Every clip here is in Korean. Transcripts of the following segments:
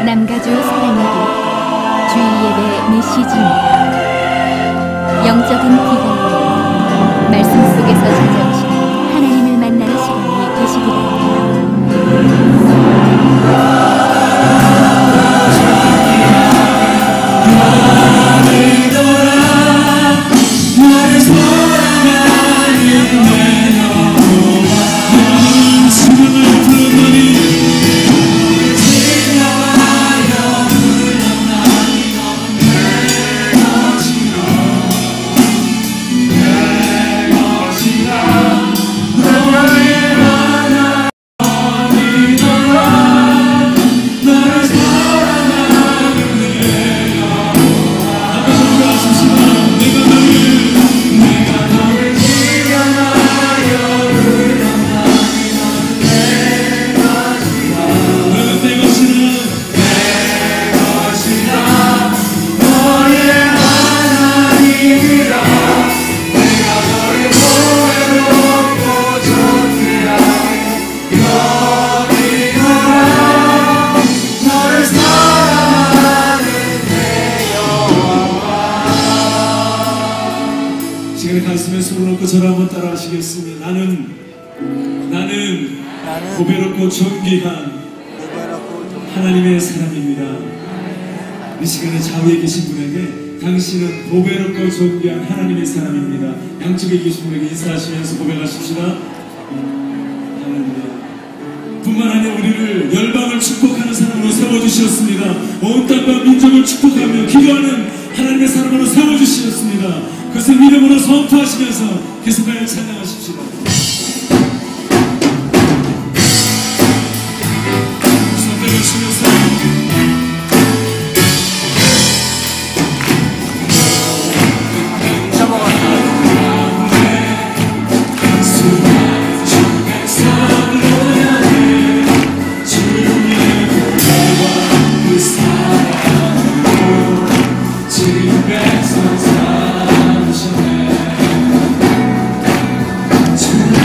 남가주 사랑하기 주일 예배 메시지입니다. 영적인 비밀로 말씀 속에서 찾아오시는 하나님을 만나는 시간이 되시기 바랍니다. 가슴에 손을 얹고 저를 한번 따라 하시겠습니다. 나는 고배롭고 존귀한 하나님의 사람입니다. 이 시간에 좌우에 계신 분에게 당신은 고배롭고 존귀한 하나님의 사람입니다. 양쪽에 계신 분에게 인사하시면서 고백하십시다. 하나님 뿐만 아니라 우리를 열방을 축복하는 사람으로 세워주셨습니다. 온 땅과 민족을 축복하며 기도하는 하나님의 사람으로 세워주셨습니다. 그것을 믿음으로 선포하시면서 계속하여 찬양하십시오. 손들을 치면서 지금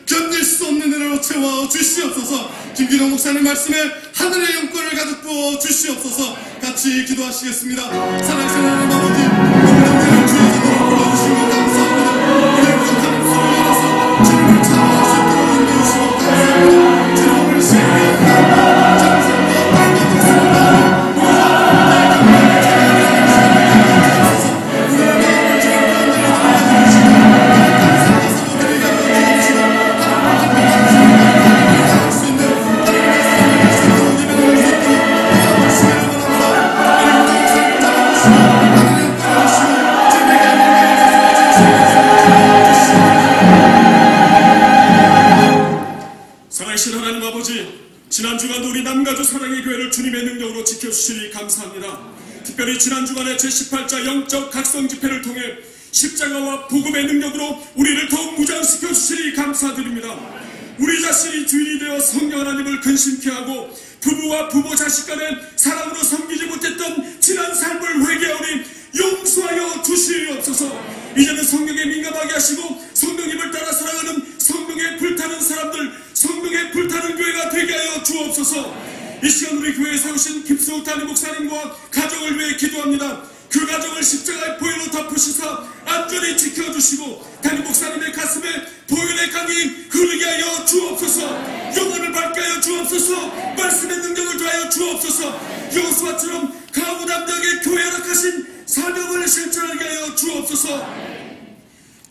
견딜 수 없는 은혜로 채워 주시옵소서. 김기동 목사님 말씀에 하늘의 영권을 가득 부어 주시옵소서. 같이 기도하시겠습니다. 사랑하시는 하나님 아버지, 우리를 주의 전으로 불러주시고 감사합니다. 우리의 부족한 입술을 열어서 주님을 찬양할 수 있도록 인도해 주시고 감사합니다. 주님을 신뢰합니다. 정성과 받겠습니다. 살아계신 하나님 아버지, 지난 주간도 우리 남가주 사랑의 교회를 주님의 능력으로 지켜주시니 감사합니다. 특별히 지난 주간에 제18자 영적 각성 집회를 통해 십자가와 복음의 능력으로 우리를 더욱 무장시켜 주시니 감사드립니다. 우리 자신이 주인이 되어 성령 하나님을 근심케 하고 부부와 부모 자식 간에 사랑으로 섬기지 못했던 지난 삶을 회개하오니 용서하여 주시옵소서. 이제는 성령에 민감하게 하시고 성령님을 따라 살아가는 성령에 불타는 사람들, 성령에 불타는 교회가 되게 하여 주옵소서. 이 시간 우리 교회에 세우신 김수욱 담임 목사님과 가정을 위해 기도합니다. 그 가정을 십자가의 보혈로 덮으시사 안전히 지켜주시고 담임 목사님의 가슴에 보혈의 강이 흐르게 하여 주옵소서. 영혼을 밝게 하여 주옵소서. 말씀의 능력을 더하여 주옵소서. 여호수아처럼 가부 담당의 교회 허락하신 사명을 실천하게 하여 주옵소서.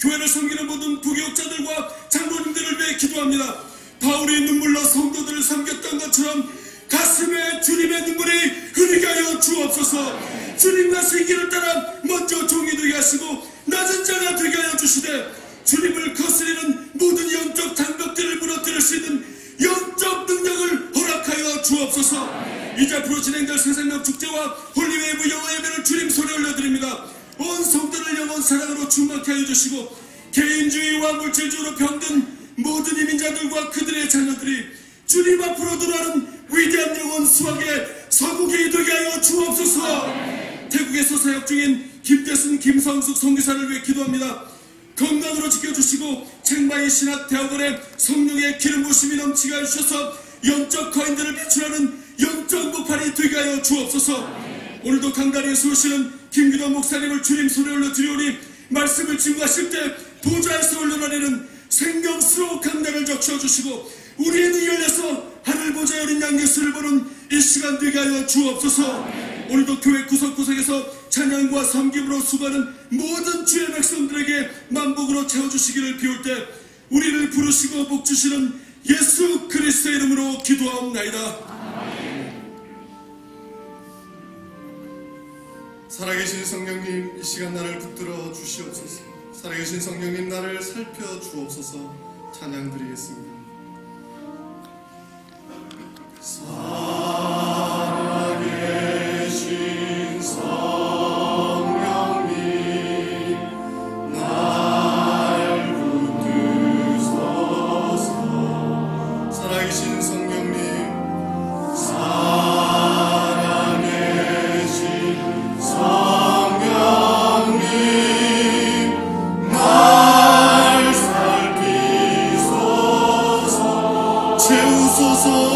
교회를 섬기는 모든 부교육자들과 장로님들을 위해 기도합니다. 바울이 눈물로 성도들을 섬겼던 것처럼 가슴에 주님의 눈물이 흐르게 하여 주옵소서. 주님과 생기를 따라 먼저 종이 되게 하시고 낮은 자가 되게 하여 주시되 주님을 거스리는 모든 영적 장벽들을 무너뜨릴 수 있는 영적 능력을 허락하여 주옵소서. 이제 앞으로 진행될 새생명 축제와 홀리웨이브 영어 예배를 주님 손에 올려드립니다. 온 성도를 영원 사랑으로 충만케 하여 주시고 개인주의와 물질주의로 병든 모든 이민자들과 그들의 자녀들이 주님 앞으로 들어가는 위대한 영혼 수학의 서국이 되게 하여 주옵소서. 태국에서 사역 중인 김대순, 김성숙 선교사를 위해 기도합니다. 건강으로 지켜주시고 책마이 신학대학원에 성령의 기름 부심이 넘치게 하셔서 영적 거인들을 비추라는 영적 목판이 되게 하여 주옵소서. 오늘도 강단에 서시는 김기동 목사님을 주님 손에 올려드리오니 말씀을 증거하실 때 보좌에서 올려내리는 생명스러운 강단을 적셔주시고 우리의 눈이 열려서 하늘 보좌에 어린 양 예수를 보는 이 시간 되게 하여 주옵소서. 오늘도 교회 구석구석에서 찬양과 섬김으로 수고하는 모든 주의 백성들에게 만복으로 채워주시기를 비울 때 우리를 부르시고 복주시는 예수 그리스도의 이름으로 기도하옵나이다. 살아계신 성령님, 이 시간 나를 붙들어 주시옵소서. 살아계신 성령님, 나를 살펴주옵소서. 찬양드리겠습니다. 살아계신 성령님, 나를 붙드소서. 살아계신 성령님, 살아계신 성령님, 날 살피소서. 채우소서.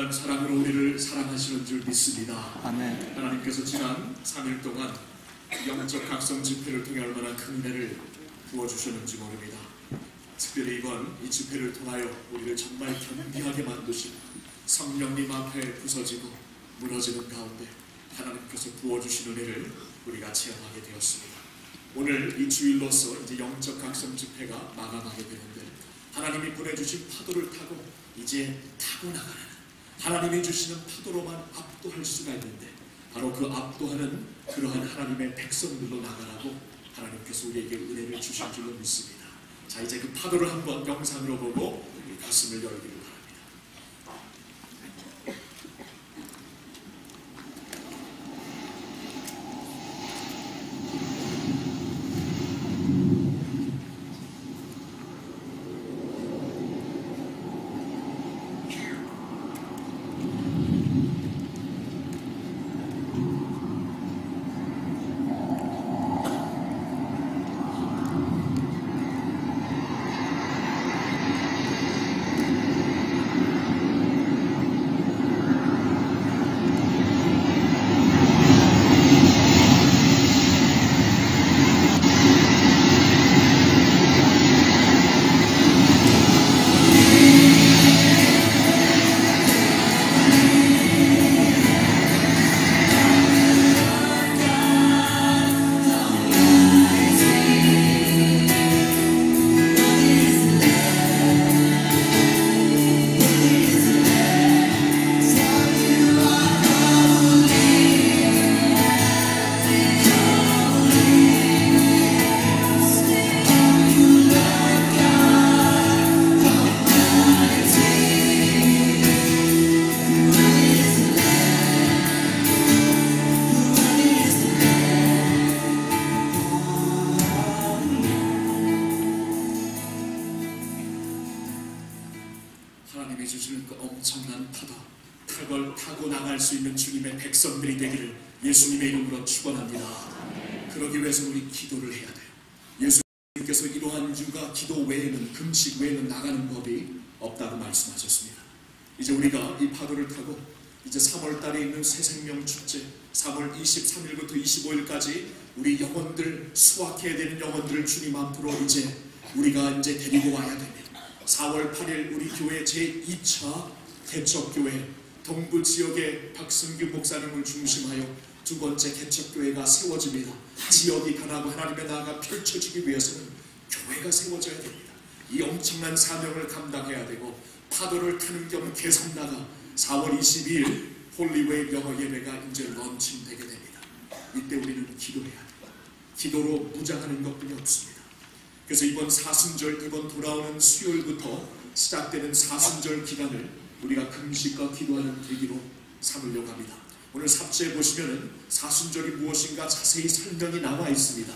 무한한 사랑으로 우리를 사랑하시는 줄 믿습니다. 아멘. 하나님께서 지난 3일 동안 영적 각성 집회를 통해 얼마나 큰 은혜를 부어주셨는지 모릅니다. 특별히 이번 이 집회를 통하여 우리를 정말 겸비하게 만드신 성령님 앞에 부서지고 무너지는 가운데 하나님께서 부어주신 은혜를 우리가 체험하게 되었습니다. 오늘 이 주일로서 이제 영적 각성 집회가 마감하게 되는데 하나님이 보내주신 파도를 타고 이제 타고 나가는 하나님이 주시는 파도로만 압도할 수가 있는데 바로 그 압도하는 그러한 하나님의 백성들로 나가라고 하나님께서 우리에게 은혜를 주신 줄로 믿습니다. 자, 이제 그 파도를 한번 영상으로 보고 우리 가슴을 열기를 바랍니다. 하나님이 주시는 그 엄청난 파도, 그걸 타고 나갈 수 있는 주님의 백성들이 되기를 예수님의 이름으로 축원합니다. 그러기 위해서 우리 기도를 해야 돼요. 예수님께서 이러한 이유가 기도 외에는, 금식 외에는 나가는 법이 없다고 말씀하셨습니다. 이제 우리가 이 파도를 타고 이제 3월 달에 있는 새생명 축제, 3월 23일부터 25일까지 우리 영혼들, 수확해야 되는 영혼들을 주님 앞으로 이제 우리가 이제 데리고 와야 됩니다. 4월 8일 우리 교회 제2차 개척교회 동부 지역의 박승규 목사님을 중심하여 두 번째 개척교회가 세워집니다. 지역이 변하고 하나님의 나라가 펼쳐지기 위해서는 교회가 세워져야 됩니다. 이 엄청난 사명을 감당해야 되고 파도를 타는 겸 계속 나가 4월 22일 홀리웨이 영어 예배가 이제 런칭되게 됩니다. 이때 우리는 기도해야 돼요. 기도로 무장하는 것뿐이 없습니다. 그래서 이번 사순절, 이번 돌아오는 수요일부터 시작되는 사순절 기간을 우리가 금식과 기도하는 계기로 삼으려고 합니다. 오늘 삽제에 보시면은 사순절이 무엇인가 자세히 설명이 나와 있습니다.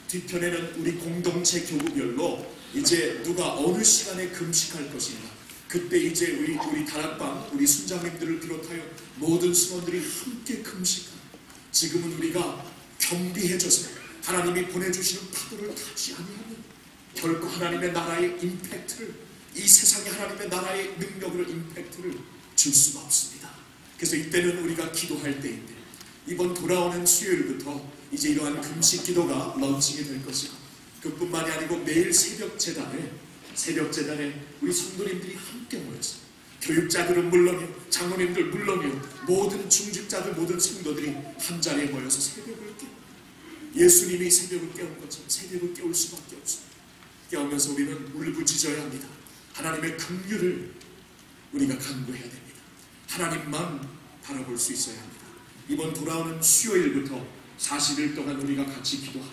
뒤편에는 우리 공동체 교구별로 이제 누가 어느 시간에 금식할 것인가, 그때 이제 우리 다락방, 우리 순장님들을 비롯하여 모든 수원들이 함께 금식하고, 지금은 우리가 겸비해져서 하나님이 보내주시는 파도를 타지 아니하면 결코 하나님의 나라의 임팩트를, 이 세상에 하나님의 나라의 능력을 임팩트를 줄 수가 없습니다. 그래서 이때는 우리가 기도할 때인데 이번 돌아오는 수요일부터 이제 이러한 금식 기도가 런칭이 될 것이고, 그뿐만이 아니고 매일 새벽 재단에 우리 성도님들이 함께 모여서 교육자들은 물론이요, 장로님들 물론이요, 모든 중직자들, 모든 성도들이 한 자리에 모여서 새벽을 깨워, 예수님이 새벽을 깨운 것처럼 새벽을 깨울 수밖에 없습니다. 깨우면서 우리는 울부짖어야 합니다. 하나님의 긍휼을 우리가 간구해야 됩니다. 하나님만 바라볼 수 있어야 합니다. 이번 돌아오는 수요일부터 40일 동안 우리가 같이 기도하며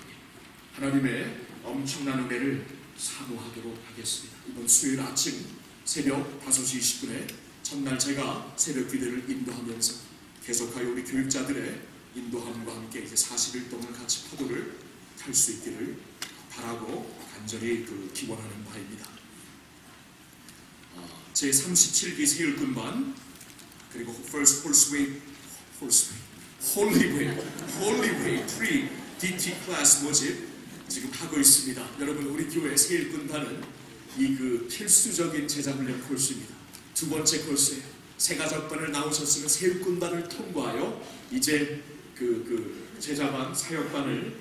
하나님의 엄청난 은혜를 사모하도록 하겠습니다. 이번 수요일 아침 새벽 5시 20분에 첫날 제가 새벽 기도를 인도하면서 계속하여 우리 교육자들의 인도함과 함께 이제 40일 동안 같이 파도를 탈 수 있기를 바라고 간절히 기원하는 바입니다. 제37기 세율군반, 그리고 First Holy Way Pre-DT 클래스 모집 지금 하고 있습니다. 여러분, 우리 교회 세율군반은 이 필수적인 제자훈련 코스입니다. 두 번째 코스예요. 세가족반을 나오셨으면 세육군반을 통과하여 이제 그 제자반 사역반을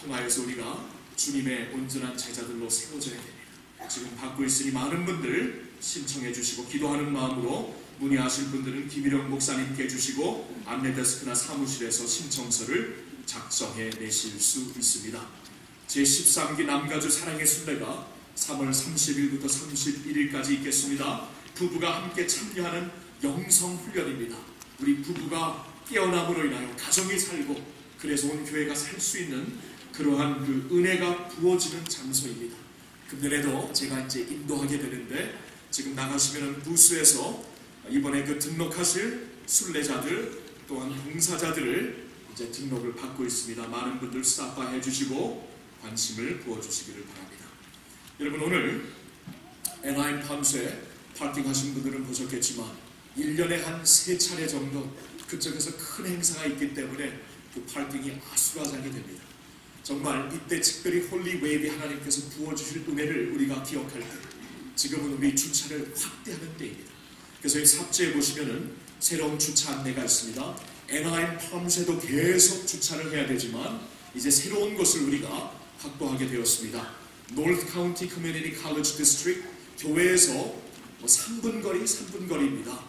통하여서 우리가 주님의 온전한 제자들로 세워져야 됩니다. 지금 받고 있으니 많은 분들 신청해 주시고 기도하는 마음으로 문의하실 분들은 김일영 목사님께 주시고 안내데스크나 사무실에서 신청서를 작성해 내실 수 있습니다. 제13기 남가주 사랑의 순례가 3월 30일부터 31일까지 있겠습니다. 부부가 함께 참여하는 영성훈련입니다. 우리 부부가 깨어남으로 인하여 가정이 살고 그래서 온 교회가 살 수 있는 그러한 그 은혜가 부어지는 장소입니다. 금년에도 제가 이제 인도하게 되는데 지금 나가시면 부스에서 이번에 그 등록하실 순례자들 또한 봉사자들을 이제 등록을 받고 있습니다. 많은 분들 스탑바 해주시고 관심을 부어주시기를 바랍니다. 여러분 오늘 애나임 팜스에 파킹하신 분들은 보셨겠지만 1년에 한 3차례 정도 그쪽에서 큰 행사가 있기 때문에 그 파킹이 아수라장이 됩니다. 정말 이때 특별히 홀리 웨이비 하나님께서 부어주실 은혜를 우리가 기억할 때 지금은 우리 주차를 확대하는 때입니다. 그래서 이 삽지에 보시면은 새로운 주차 안내가 있습니다. 애나임 팜스에도 계속 주차를 해야 되지만 이제 새로운 곳을 우리가 확보하게 되었습니다. North County Community College District 교회에서 3분 거리입니다.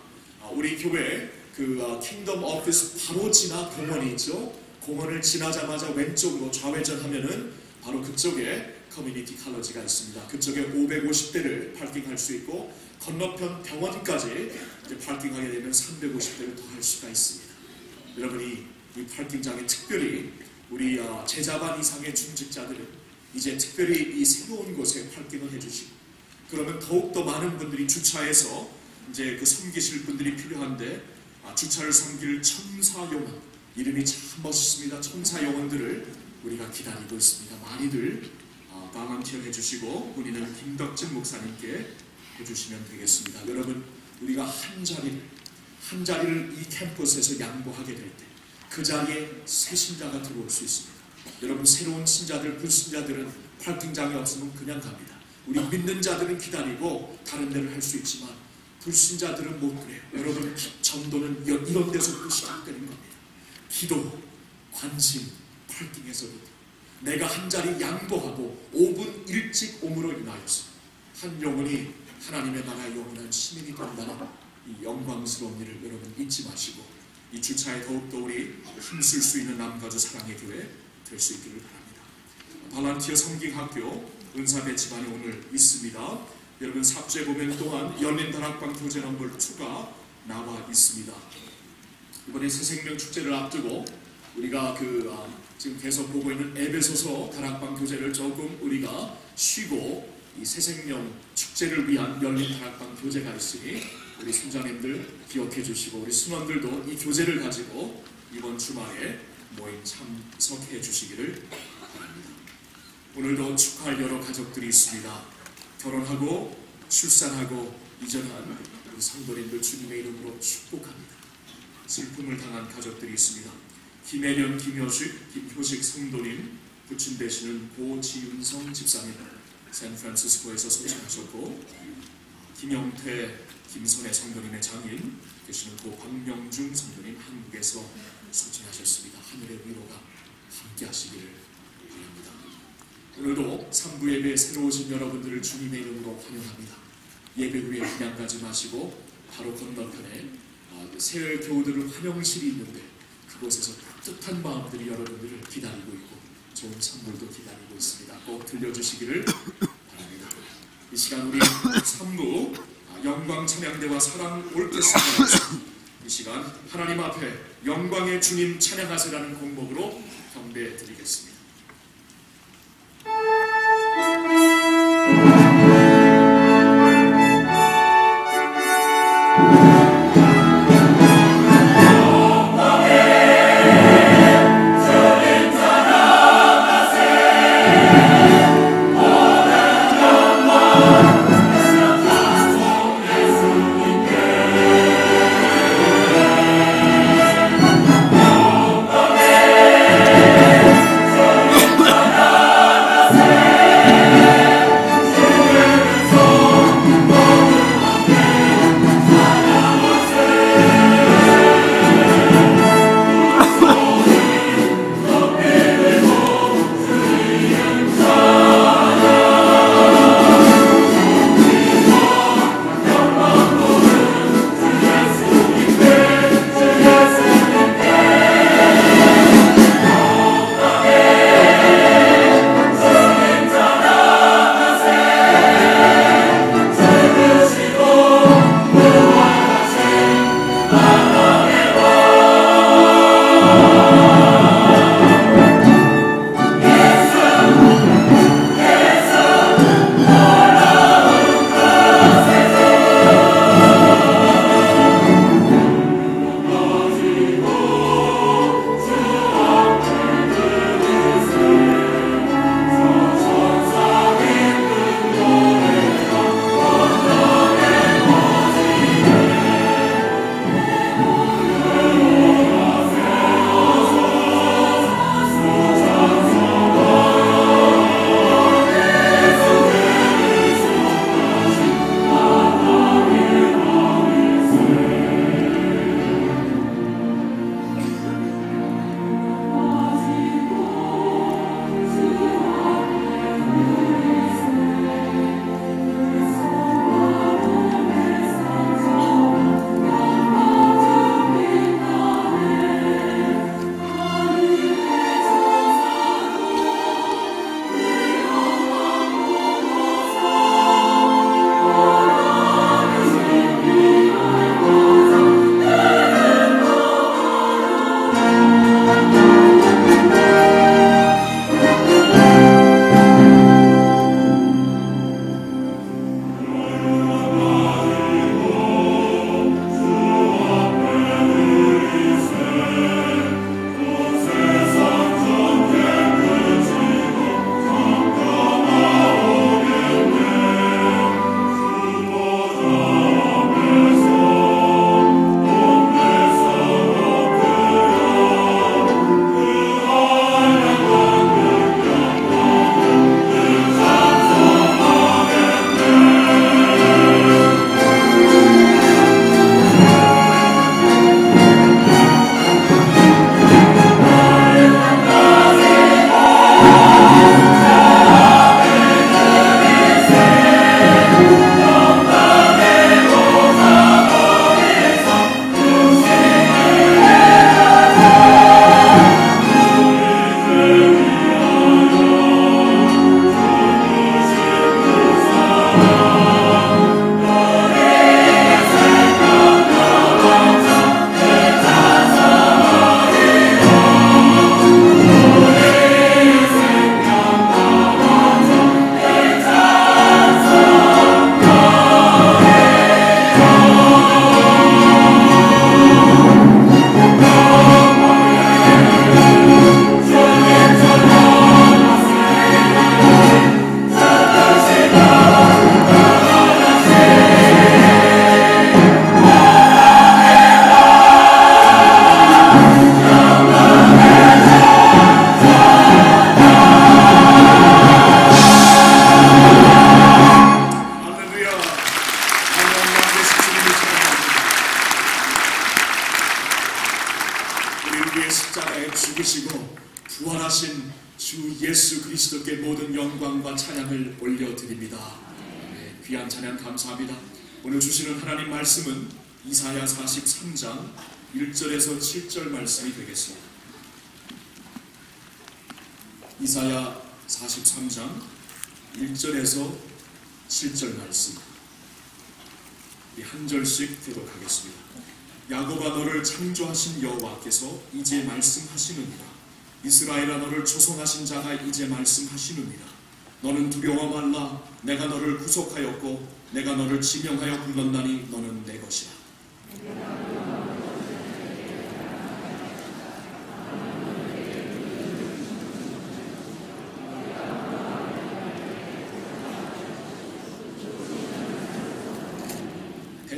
우리 교회 그 킹덤 오피스 바로 지나 공원이 있죠. 공원을 지나자마자 왼쪽으로 좌회전하면은 바로 그쪽에 커뮤니티 칼러지가 있습니다. 그쪽에 550대를 파킹할 수 있고 건너편 병원까지 이제 파킹하게 되면 350대를 더 할 수가 있습니다. 여러분이 이 파킹장에 특별히 우리 제자반 이상의 중직자들은 이제 특별히 이 새로운 곳에 파킹을 해주시고 그러면 더욱더 많은 분들이 주차해서 이제 그 섬기실 분들이 필요한데 주차를 섬길 천사용원 이름이 참 멋있습니다. 천사용원들을 우리가 기다리고 있습니다. 많이들 방언티어 해주시고 문의는 김덕진 목사님께 해주시면 되겠습니다. 여러분 우리가 한 자리를 이 캠퍼스에서 양보하게 될 때 그 자리에 새 신자가 들어올 수 있습니다. 여러분 새로운 신자들, 불신자들은 파킹장이 없으면 그냥 갑니다. 우리 믿는 자들은 기다리고 다른 데를 할 수 있지만 불신자들은 못 그래요. 여러분 전도는 이런 데서부터 시작되는 겁니다. 기도, 관심, 파킹에서부터 내가 한 자리 양보하고 5분 일찍 옴으로 인하여서 한 영혼이 하나님의 나라의 영원한 시민이 된다는 이 영광스러운 일을 여러분 잊지 마시고 이 주차에 더욱더 우리 힘쓸 수 있는 남가주 사랑의 교회 될 수 있기를 바랍니다. 발란티어 성경학교 은사배치반이 오늘 있습니다. 여러분 삽주에 보면 또한 열린 다락방 교재 넘버 2가 나와 있습니다. 이번에 새생명 축제를 앞두고 우리가 지금 계속 보고 있는 에베소서 다락방 교재를 조금 우리가 쉬고 이 새생명 축제를 위한 열린 다락방 교재가 있으니 우리 순장님들 기억해 주시고 우리 순원들도 이 교재를 가지고 이번 주말에 모임 참석해 주시기를 바랍니다. 오늘도 축하할 여러 가족들이 있습니다. 결혼하고 출산하고 이전한 우리 성도님들 주님의 이름으로 축복합니다. 슬픔을 당한 가족들이 있습니다. 김혜련, 김효식 성도님 부친 되시는 고지윤성 집사님 샌프란시스코에서 소천하셨고 김영태, 김선혜 성도님의 장인 되시는 고박명중 성도님 한국에서 소천하셨습니다. 하늘의 위로가 함께 하시기를 바랍니다. 오늘도 3부 예배에 새로 오신 여러분들을 주님의 이름으로 환영합니다. 예배 후에 그냥 가지 마시고 바로 건너편에 새 교우들을 환영실이 있는데 그곳에서 따뜻한 마음들이 여러분들을 기다리고 있고 좋은 선물도 기다리고 있습니다. 꼭 들려주시기를 바랍니다. 이 시간 우리 3부 영광 찬양대와 사랑 올케스트라 이 시간 하나님 앞에 영광의 주님 찬양하세라는 곡목으로 경배 드리겠습니다. 영광의 부활하신 주 예수 그리스도께 모든 영광과 찬양을 올려드립니다. 네, 귀한 찬양 감사합니다. 오늘 주시는 하나님 말씀은 이사야 43장 1절에서 7절 말씀이 되겠습니다. 이사야 43장 1절에서 7절 말씀, 한 절씩 교독하겠습니다. 야곱아, 너를 창조하신 여호와께서 이제 말씀하시느니라. 이스라엘아, 너를 조성하신 자가 이제 말씀하시느니라. 너는 두려워 말라. 내가 너를 구속하였고 내가 너를 지명하여 불렀나니 너는 내 것이라.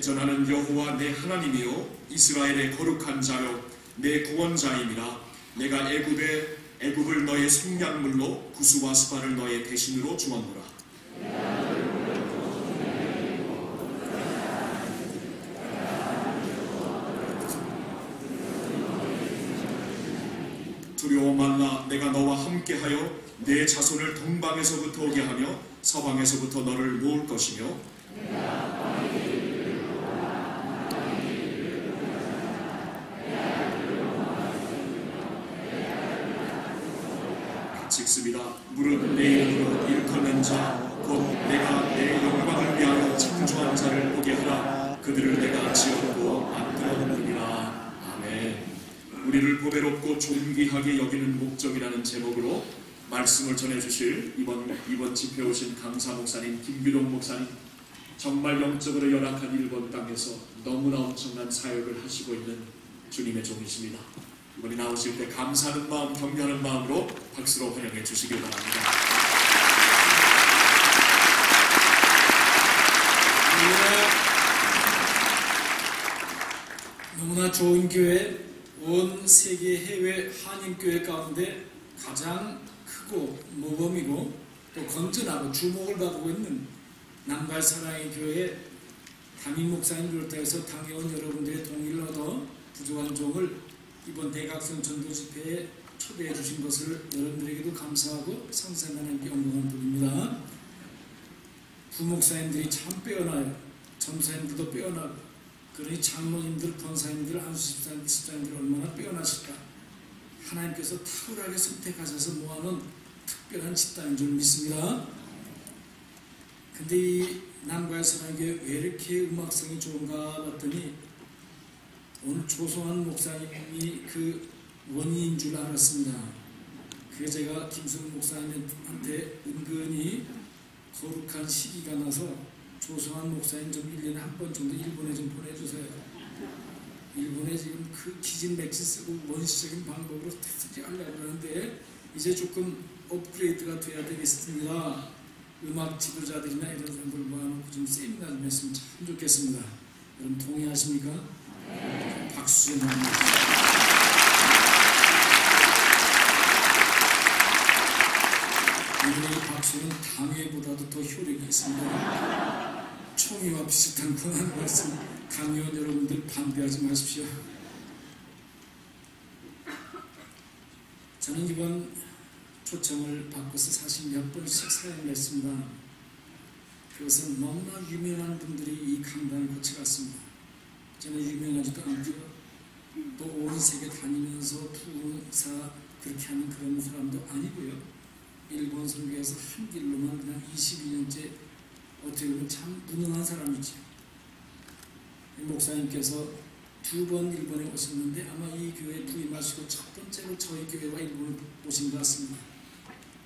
전하는 여호와 내 하나님이요 이스라엘의 거룩한 자요 내 구원자임이라. 내가 애굽을 너의 생량물로 구수와 스바를 너의 대신으로 주었노라. 두려워 말라. 내가 너와 함께하여 내 자손을 동방에서부터 오게 하며 서방에서부터 너를 모을 것이며 직습니다. 무릇 내 이름으로 일컫는 자 곧 내가 내 영광을 위하여 창조한 자를 보게 하라. 그들을 내가 지었고 만들었느니라. 아멘. 우리를 보배롭고 존귀하게 여기는 목적이라는 제목으로 말씀을 전해주실 이번 집회 오신 강사 목사님, 김규동 목사님, 정말 영적으로 열악한 일본 땅에서 너무나 엄청난 사역을 하시고 있는 주님의 종이십니다. 이번에 나오실 때 감사하는 마음, 격려하는 마음으로 박수로 환영해 주시길 바랍니다. 너무나 좋은 교회, 온 세계 해외 한인교회 가운데 가장 크고 모범이고 또 건전하고 주목을 받고 있는 남발사랑의 교회 담임 목사님 비롯해서 당회원 여러분들의 동의를 얻어 부족한 종을 이번 대각선 전도 집회에 초대해 주신 것을 여러분들에게도 감사하고 성삼하나님께 영광을 드립니다. 부목사님들이 참 빼어나요. 점사님들도 빼어나고, 그러니 장로님들, 권사님들, 안수집사님들 얼마나 빼어나실까. 하나님께서 탁월하게 선택하셔서 모아놓은 특별한 집단인 줄 믿습니다. 근데 이 남과의 사랑에게 왜 이렇게 음악성이 좋은가 봤더니 오늘 조성환 목사님이 그 원인인 줄 알았습니다. 그래서 제가 김승훈 목사님한테 은근히 거룩한 시기가 나서 조성환 목사님 좀 1년에 한 번 정도 일본에 좀 보내주세요. 일본에 지금 그 기진맥시 쓰고 원시적인 방법으로 어떻게 하려고 그러는데 이제 조금 업그레이드가 돼야 되겠습니다. 음악 지도자들이나 이런 사람들 모아놓고 좀 세미나 좀 했으면 참 좋겠습니다. 여러분 동의하십니까? 박수 좀 한번 주세요. 이 박수는 당회보다도 더 효력이 있습니다. 총회와 비슷한 권한을 말씀 강요원 여러분들 반대하지 마십시오. 저는 이번 초청을 받고서 사실 몇 번씩 사연을 냈습니다. 그것은 너무나 유명한 분들이 이 강단을 거쳐갔습니다. 저는 유명하지도 않고 또 온 세계 다니면서 부흥사 그렇게 하는 그런 사람도 아니고요. 일본 선교에서 한 길로만 그냥 21년째 어떻게 보면 참 무능한 사람이죠. 목사님께서 2번 일본에 오셨는데 아마 이 교회에 부임하시고 첫 번째로 저희 교회와 일본을 오신 것 같습니다.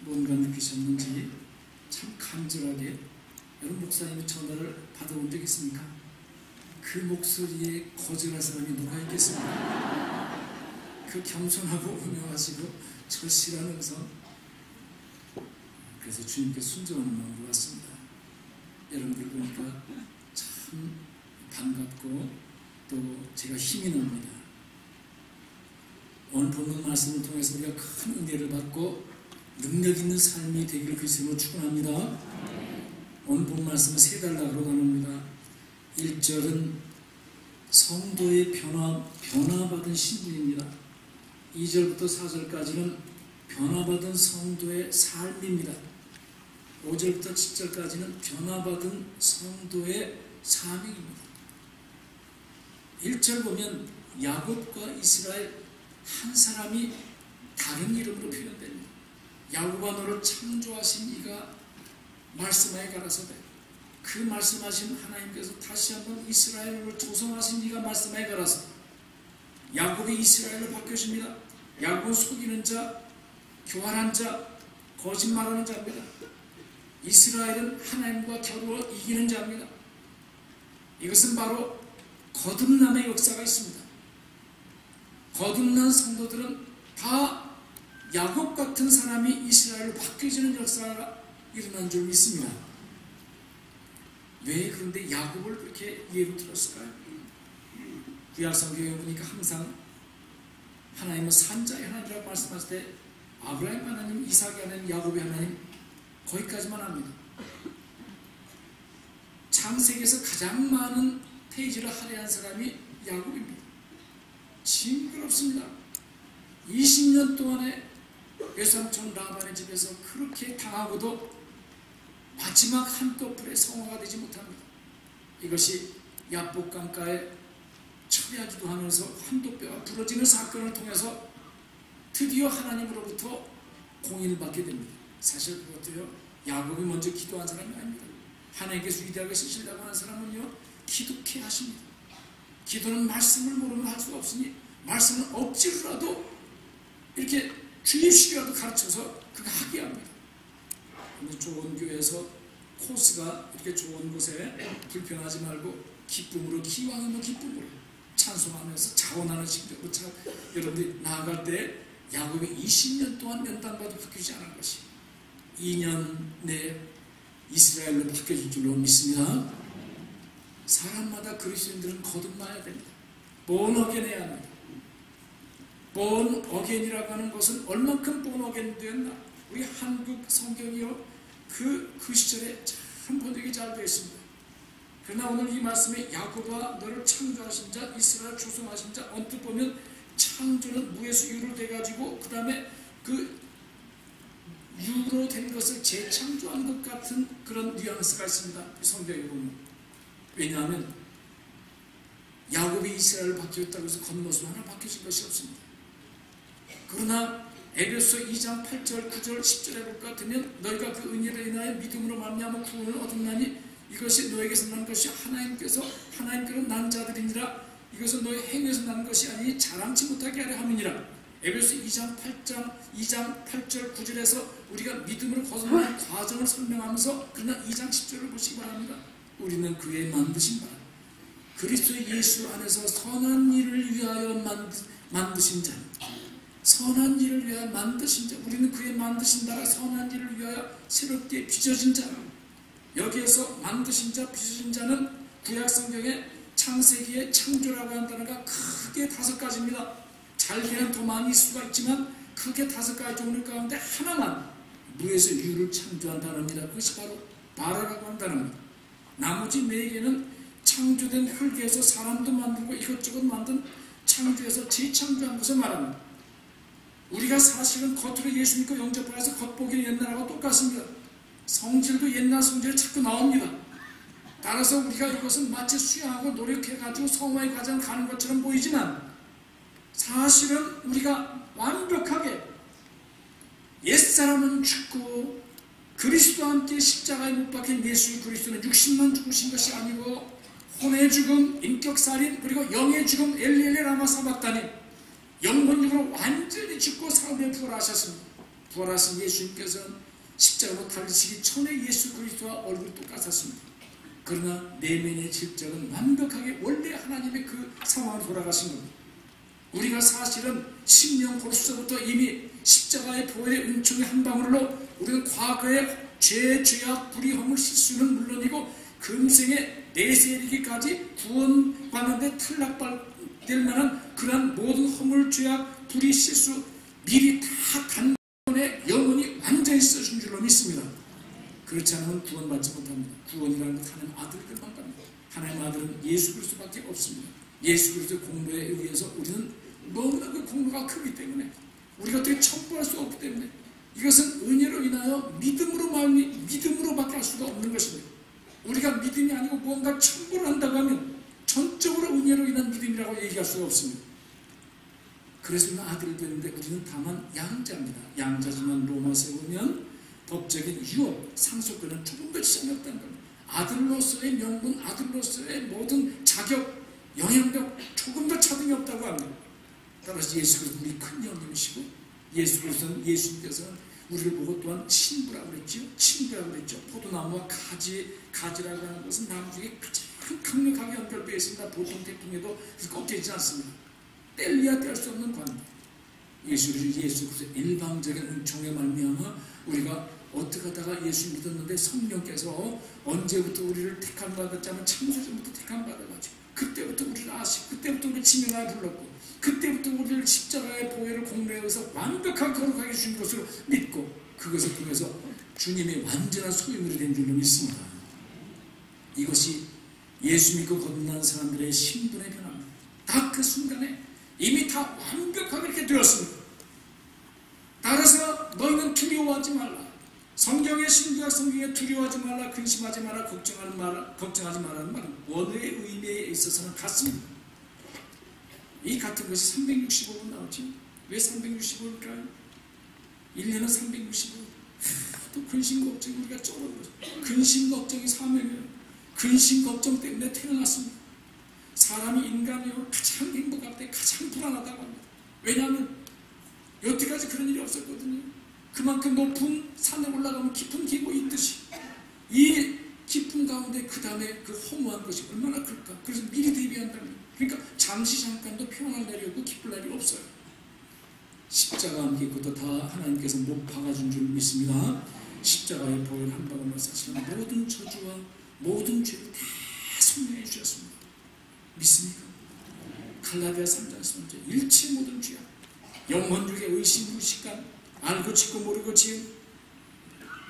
뭔가 느끼셨는지 참 간절하게 여러분 목사님의 전화를 받아본 적 있습니까? 그 목소리에 거절할 사람이 누가 있겠습니까? 그 겸손하고 운영하시고 절실한 음성, 그래서 주님께 순종하는 마음으로 왔습니다. 여러분들 보니까 참 반갑고 또 제가 힘이 납니다. 오늘 본문 말씀을 통해서 우리가 큰 은혜를 받고 능력 있는 삶이 되기를 그리스도로 축원합니다. 오늘 본 말씀은 세 단락으로 나눕니다. 1절은 성도의 변화받은 신분입니다. 2절부터 4절까지는 변화받은 성도의 삶입니다. 5절부터 7절까지는 변화받은 성도의 삶입니다. 1절 보면 야곱과 이스라엘 한 사람이 다른 이름으로 표현됩니다. 야곱아 너를 창조하신 이가 말씀하여 가라사대. 그 말씀하신 하나님께서 다시 한번 이스라엘을 조성하신 이가 말씀하여 가라사. 야곱이 이스라엘로 바뀌어집니다. 야곱은 속이는 자, 교활한 자, 거짓말하는 자입니다. 이스라엘은 하나님과 겨루어 이기는 자입니다. 이것은 바로 거듭남의 역사가 있습니다. 거듭난 성도들은 다 야곱 같은 사람이 이스라엘로 바뀌어지는 역사가 일어난 줄 믿습니다. 왜 그런데 야곱을 그렇게 예로 들었을까요? 구약 성경에 보니까 항상 하나님은 산자의 하나님이라고 말씀하실 때 아브라함 하나님, 이삭의 하나님, 야곱의 하나님 거기까지만 합니다. 창세기에서 가장 많은 페이지를 할애한 사람이 야곱입니다. 징그럽습니다. 20년 동안에 외삼촌 라반의 집에서 그렇게 당하고도 마지막 한꺼풀에 성화가 되지 못합니다. 이것이 야복강가에 철야기도 하면서 한도뼈가 부러지는 사건을 통해서 드디어 하나님으로부터 공인을 받게 됩니다. 사실 그것도요, 야곱이 먼저 기도한 사람이 아닙니다. 하나님께서 위대하게 쓰시려고 하는 사람은요, 기도케 하십니다. 기도는 말씀을 모르면 할 수가 없으니 말씀은 억지로라도 이렇게 주입식이라도 가르쳐서 그거 하게 합니다. 근데 좋은 교회에서 코스가 이렇게 좋은 곳에 불편하지 말고 기쁨으로, 기왕이면 기쁨으로 찬송하면서 자원하는 식으로 여러분들이 나아갈 때 야곱이 20년 동안 연단받아 바뀌지 않은 것이 2년 내에 이스라엘로 바뀌어질 줄로 믿습니다. 사람마다 그리스도인들은 거듭나야 됩니다. 본어겐해야 합니다. 본어겐이라고 하는 것은 얼만큼 본어겐 되었나? 우리 한국 성경이요, 그 시절에 참 번역이 잘 되어 있습니다. 그러나 오늘 이 말씀에 야곱아 너를 창조하신 자, 이스라엘 조성하신 자, 언뜻 보면 창조는 무에서 유로 돼가지고 그 다음에 그 유로 된 것을 재창조한 것 같은 그런 뉘앙스가 있습니다. 성경에 보면. 왜냐하면 야곱이 이스라엘을 바뀌었다고 해서 겉모습 하나 바뀌어진 것이 없습니다. 그러나 에베소 2장 8절, 9절, 10절에 볼 것 같으면 너희가 그 은혜로 인하여 믿음으로 말미암아 구원을 얻었나니 이것이 너에게서 난 것이 하나님께로 난 자들이니라. 이것은 너희 행위에서 난 것이 아니 자랑치 못하게 하려 함이니라. 에베소 2장 8절 9절에서 우리가 믿음으로 거듭나는 과정을 설명하면서 그러나 2장 10절을 보시기 바랍니다. 우리는 그의 만드신 바 그리스도 예수 안에서 선한 일을 위하여 만드신 자, 선한 일을 위하여 만드신 자, 우리는 그의 만드신 바 선한 일을 위하여 새롭게 빚어진 자. 여기에서 만드신 자, 빚어진 자는 구약 성경에 창세기의 창조라고 하는 단어가 크게 5가지입니다. 잘게는 더 많이 있을 수가 있지만 크게 5가지 종류 가운데 하나만 무에서 유를 창조한 단어입니다. 그것이 바로 바라라고 하는 단어입니다. 나머지 4개는 창조된 흙에서 사람도 만들고 이것저것 만든 창조에서 재창조한 것을 말합니다. 우리가 사실은 겉으로 예수 믿고 영접해서 겉보기는 옛날하고 똑같습니다. 성질도 옛날 성질이 자꾸 나옵니다. 따라서 우리가 이것은 마치 수양하고 노력해가지고 성화의 과정 가는 것처럼 보이지만 사실은 우리가 완벽하게 옛사람은 죽고 그리스도와 함께 십자가에 못 박힌 예수 그리스도는 60만 죽으신 것이 아니고 혼의 죽음, 인격살인, 그리고 영의 죽음, 엘리엘레 라마 사박다니 영혼육으로 완전히 죽고 사흘에 부활하셨습니다. 부활하신 예수님께서는 십자가로 달리시기 전에 예수 그리스도와 얼굴이 똑같았습니다. 그러나 내면의 질적은 완벽하게 원래 하나님의 그 상황으로 돌아가신 겁니다. 우리가 사실은 심령 골수서부터 이미 십자가의 보혈의 은총의 한 방울로 우리는 과거의 죄, 죄악, 불의함을 실수는 물론이고 금생의 내세이르기까지 구원받는데 탈락될 만한 그러한 모든 허물, 죄악, 불의, 실수 미리 다 단번에 영혼이 완전히 써준 줄로 믿습니다. 그렇지 않으면 구원받지 못합니다. 구원이라는 것 하나님 아들들만 갑니다. 하나님 아들은 예수 그리스도밖에 없습니다. 예수 그리스도의 공로에 의해서 우리는 너무나 그 공로가 크기 때문에 우리가 어떻게 첨부할 수 없기 때문에 이것은 은혜로 인하여 믿음으로밖에 할 수가 없는 것입니다. 우리가 믿음이 아니고 무언가 첨부를 한다고 하면 전적으로 은혜로 인한 믿음이라고 얘기할 수가 없습니다. 그래서 우리는 아들을 되는데 우리는 다만 양자입니다. 양자지만 로마서에 보면 법적인 유업, 상속권은 조금 더 지장이 없다는 겁니다. 아들로서의 명분, 아들로서의 모든 자격, 영향력 조금 더 차등이 없다고 합니다. 따라서 예수 그리스도 우리 큰 형님이시고 예수 그리스도는 예수님께서는 우리를 보고 또한 친부라고 그랬죠. 친부라고 그랬죠. 포도나무와 가지라고 하는 것은 나무 중에 가장 강력하게 연결되어 있습니다. 보통 태풍에도 꺾이지 않습니다. 뗄래야 뗄 수 없는 관계. 예수 그리스도 일방적인 은총에 말미암아 우리가 어떻게 하다가 예수 믿었는데 성령께서 언제부터 우리를 택함 받았자면 창세전부터 택함 받아가지고 그때부터 우리를 아시고 그때부터 우리를 지명하여 불렀고 그때부터 우리를 십자가의 보혈을 공로해서 완벽하게 거룩하게 주신 것으로 믿고 그것을 통해서 주님의 완전한 소유물이 된 줄로 믿습니다. 이것이 예수 믿고 거듭난 사람들의 신분의 변화입니다. 다 그 순간에 이미 다 완벽하게 이렇게 되었습니다. 따라서 너희는 두려워하지 말라. 성경의 신구약 성경에 두려워하지 말라, 근심하지 말라, 걱정하지 말라는 말은 원어의 의미에 있어서는 같습니다. 이 같은 것이 365번 나오지. 왜 365일까요? 1년은 365일. 또 근심 걱정이 우리가 쩔은 거죠. 근심 걱정이 사명이에요. 근심 걱정 때문에 태어났습니다. 사람이 인간이요 가장 행복할 때 가장 불안하다고 합니다. 왜냐하면 여태까지 그런 일이 없었거든요. 그만큼 높은 산에 올라가면 깊은 기고 있듯이 이 깊은 가운데 그 다음에 그 허무한 것이 얼마나 클까. 그래서 미리 대비한다는 거예요. 그러니까 잠시 잠깐도 평안할 날이 없고 기쁠 날이 없어요. 십자가 함께 있고도 다 하나님께서 못 박아준 줄 믿습니다. 십자가의 보혈 한 방울로 사실은 모든 저주와 모든 죄를 다 속량해 주셨습니다. 믿습니까? 갈라디아 3장 10절 일체 모든 죄악 영혼중에 의심, 무식감, 알고 짓고 모르고 지은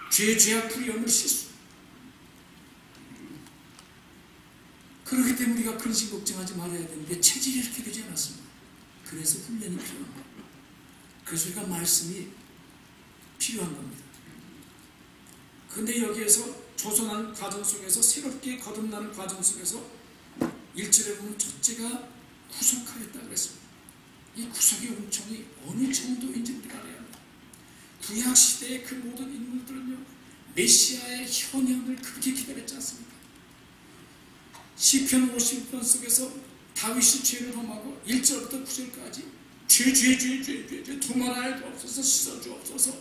죄악 불의함을 실수. 그렇기 때문에 우리가 근심 걱정하지 말아야 되는데 체질이 이렇게 되지 않았습니다. 그래서 훈련이 필요한 겁니다. 그래서 우리가 말씀이 필요한 겁니다. 그런데 여기에서 조선한 과정 속에서 새롭게 거듭나는 과정 속에서 1절에 보면 첫째가 구속하였다고 그랬습니다. 이 구속의 은총이 어느 정도인지 우리가 알아야 합니다. 구약시대의 그 모든 인물들은요 메시아의 현현을 그렇게 기다렸지 않습니까? 시편 51편 속에서 다윗이 죄를 범하고 1절부터 9절까지 죄 두말하여도 없어서 씻어주옵소서.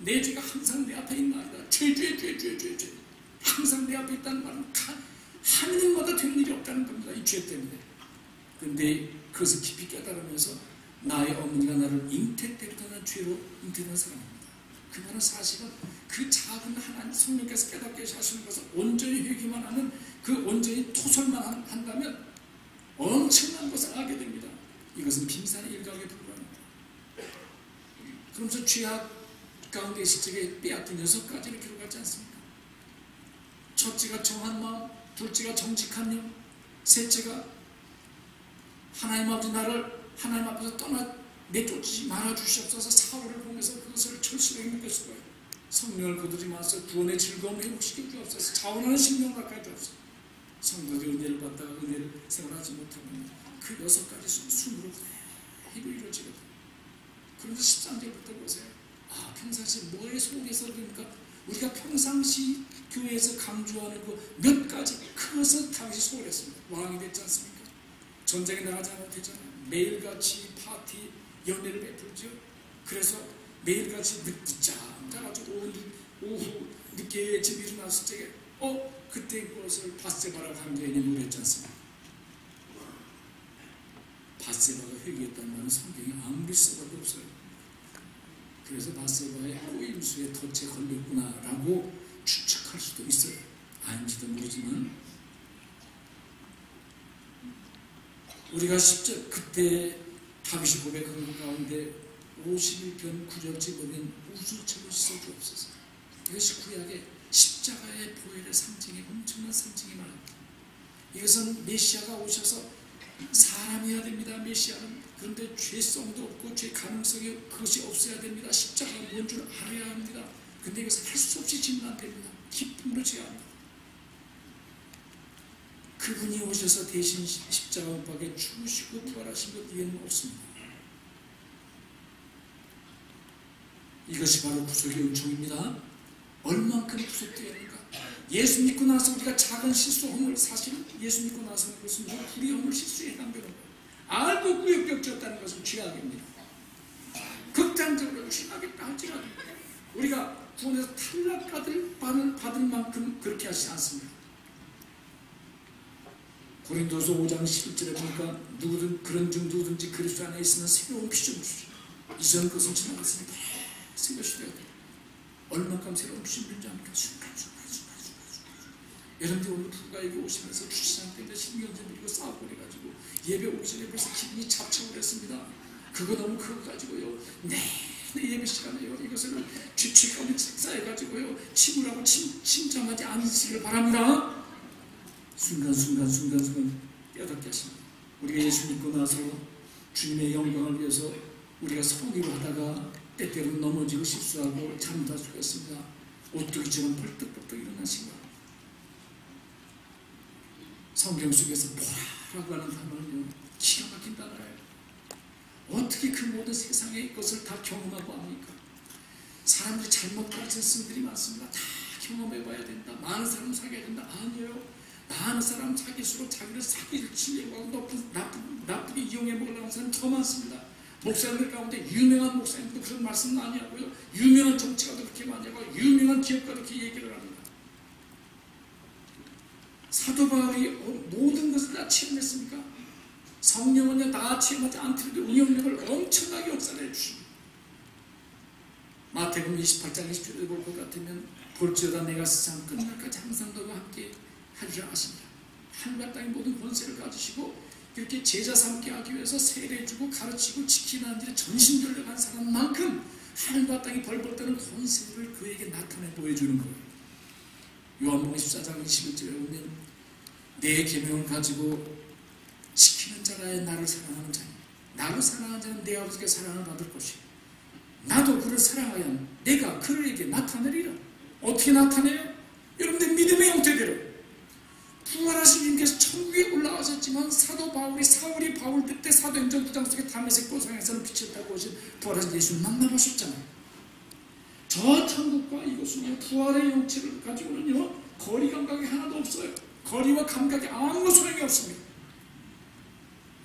내 죄가 항상 내 앞에 있나이다. 죄 항상 내 앞에 있다는 말은 하늘마다 되는 일이 없다는 겁니다. 이 죄 때문에. 그런데 그것을 깊이 깨달으면서 나의 어머니가 나를 잉태 때부터 난 죄로 잉태된 사람입니다. 그 말은 사실은 그 작은 하나님 성령께서 깨닫게 하시는 것을 온전히 회개만 하면 그 온전히 토설만 한다면 엄청난 것을 알게 됩니다. 이것은 빙산의 일각에 불과합니다. 그러면서 죄악 가운데 있을 적에 빼앗긴 6가지를 기록하지 않습니까? 첫째가 정한 마음, 둘째가 정직한 영, 셋째가 하나님 아버지 나를 하나님 앞에서 내쫓지 말아주시옵소서. 사울을 보면서 그것을 철수하게 느꼈을 거예요. 성령을 거두지 마서 구원의 즐거움을 회복시켜 주옵소서. 자원하는 심령을 갖게 주옵소서. 성도들이 은혜를 받다가 은혜를 생활하지 못하면 그 6가지 순으로 그대로 이루어지거든요. 그런데 13절부터 보세요. 평상시 뭐에 속에서 그러니까 우리가 평상시 교회에서 강조하는 그 몇 가지 그것을 다윗이 소홀했습니다. 왕이 됐지 않습니까? 전쟁에 나가지 않아도 되잖아요. 매일같이 파티 연애를 베풀죠. 그래서 매일같이 늦자 가지고 오후 늦게 집에 일어났을 적에 그때 그것을 밧세바라고 한 여인이 노래했지 않습니까? 밧세바가 회개했다는 말은 성경에 아무리 써봐도 없어요. 그래서 밧세바의 꼬임수에 덫에 걸렸구나라고 추측할 수도 있어요. 아닌지도 모르지만 우리가 10절 그때 다윗이 고백한 것 가운데 51편 9절째 보면 우수처럼 씻어주옵소서. 이것이 구약의 십자가의 보혈의 상징이 엄청난 상징이 말합니다. 이것은 메시아가 오셔서 사람이어야 됩니다. 메시아는. 그런데 죄성도 없고 죄 가능성이 그것이 없어야 됩니다. 십자가가 뭔 줄 알아야 합니다. 근데 이것을 할 수 없이 지면 안 됩니다. 기쁨으로 지어야 합니다. 그분이 오셔서 대신 십자가 못 박에 죽으시고 부활하신 것 이외에는 없습니다. 이것이 바로 구속의 은총입니다. 얼만큼 구속되었는가. 예수 믿고 나서 우리가 작은 실수함을, 사실 예수 믿고 나서 그것은 불의함을 실수에 해당되는 거예요. 알고 구역격지었다는 것은 죄악입니다. 극단적으로 취하겠다 할지라도 우리가 구원에서 탈락받을 만큼 그렇게 하시지 않습니다. 고린도서 5장 11절에 보니까 누구든지 그리스도 안에 있으면 새로운 피조물이죠. 이전 것은 지나갔으니 새 것이 되어야 돼요. 얼만큼 새로운 피조물인지 압니까? 순간. 여러분들 오늘 부부가 여기 오시면서 주시장 때문에 신경전 밀고 싸우고 그래가지고 예배 오기 전에 벌써 기분이 잡쳐버렸습니다. 그거 너무 그거 가지고요. 내 예배 시간에요. 이것을 죄책감을 쌓여가지고요. 친구라고 침잠하지 않으시길 바랍니다. 순간 깨닫게 하십니다. 우리가 예수 믿고 나서 주님의 영광을 위해서 우리가 선의로 하다가 때때로 넘어지고 실수하고 잘못할 수가 있습니다. 오뚜기처럼 벌떡벌떡 일어나시고 성경 속에서 보라라고 하는 단어는요, 기가 막힌 단어예요. 어떻게 그 모든 세상의 것을 다 경험하고 합니까? 사람들이 잘못 가르친 스님들이 많습니다. 다 경험해봐야 된다. 많은 사람 사귀어야 된다. 아니에요. 많은 사람 사귈수록 자기를 사기치려고 하고 나쁘게 이용해 먹으려고 하는 사람이 더 많습니다. 목사님들 가운데 유명한 목사님도 그런 말씀 많이 하고요. 유명한 정치가도 그렇게 많이 하고 유명한 기업가도 그렇게 얘기를 합니다. 사도 바울이 모든 것을 다 체험했습니까? 성령은요 다 체험하지 않더라도 응용력을 엄청나게 역사해 주십니다. 마태복음 28장 20절에 볼 것 같으면 볼지어다 내가 세상 끝날까지 항상 너와 함께 하리라 하십니다. 하늘과 땅의 모든 권세를 가지시고 그렇게 제자 삼게 하기 위해서 세례주고 가르치고 지키는 일에 전심전력한 사람만큼 하늘과 땅이 벌벌 떠는 권세를 그에게 나타내 보여주는 거예요. 요한복음 14장 21절에 보면 내 계명을 가지고 지키는 자라야 나를 사랑하는 자니 나를 사랑하는 자는 내 아버지께 사랑을 받을 것이요 나도 그를 사랑하여 내가 그에게 나타내리라. 어떻게 나타내요? 여러분들 믿음의 형태대로 부활하신 주님께서 천국에 올라가셨지만 사도 바울이 사울이 바울 때 사도행전 9장 속에 다메섹 도상에서는 빛을 타고 오신 부활하신 예수를 만나보셨잖아요. 저 천국과 이곳은요 부활의 형체를 가지고는요 거리 감각이 하나도 없어요. 거리와 감각이 아무 소용이 없습니다.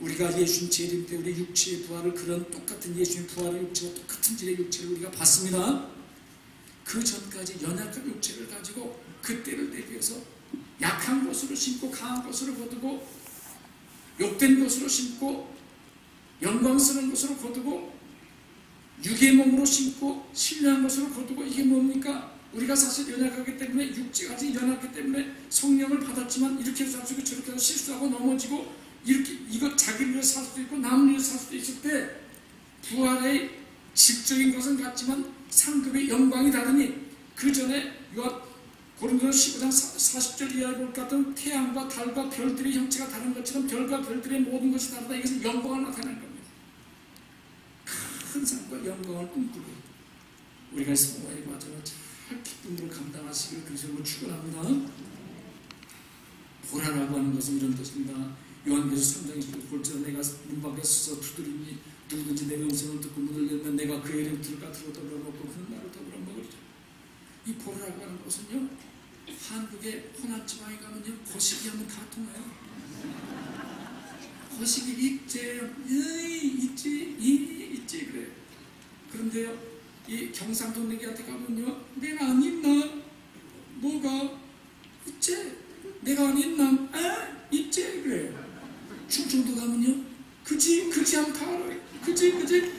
우리가 예수님 재림 때 우리 육체의 부활을 그런 똑같은 예수님 부활의 육체와 똑같은 질의 육체를 우리가 봤습니다. 그 전까지 연약한 육체를 가지고 그때를 대비해서 약한 것으로 심고 강한 것으로 거두고 욕된 것으로 심고 영광스러운 것으로 거두고 육의 몸으로 심고 신뢰한 것으로 거두고 이게 뭡니까? 우리가 사실 연약하기 때문에 육체가 아직 연약하기 때문에 성령을 받았지만 이렇게 해서 살 수 있고 저렇게 해서 실수하고 넘어지고 이렇게 이것 자기를 위해서 살 수도 있고 남을 위해서 살 수도 있을 때 부활의 질적인 것은 같지만 상급의 영광이 다르니 그 전에 고린도서 15장 40절 이하에 볼 것 같은 태양과 달과 별들의 형체가 다른 것처럼 별과 별들의 모든 것이 다르다. 이것은 영광을 나타내는 겁니다. 큰 상과 영광을 꿈꾸고 우리가 성화의 과정을 잘 기쁨으로 감당하시기를 그리스도로 축원합니다. 보라라고 하는 것은 이런 뜻입니다. 요한계시록 3장 20절 볼지어다 내가 문 밖에 서서 두드리니 누구든지 내 음성을 듣고 문을 열면 내가 그의 이름 들을까 들어 더불어 먹고 그는 나를 더불어 먹으리라. 이 보라라고 하는 것은요 한국의 호남 지방에 가면요 거시기 하면 다 통해요. 거시기 있지 그래요. 그런데요 이 경상도 내기한테 가면요 내가 안 있나? 뭐가? 있지? 내가 안 있나? 있지? 그래요. 충청도 가면요 그지 하면 다 알아요. 그지?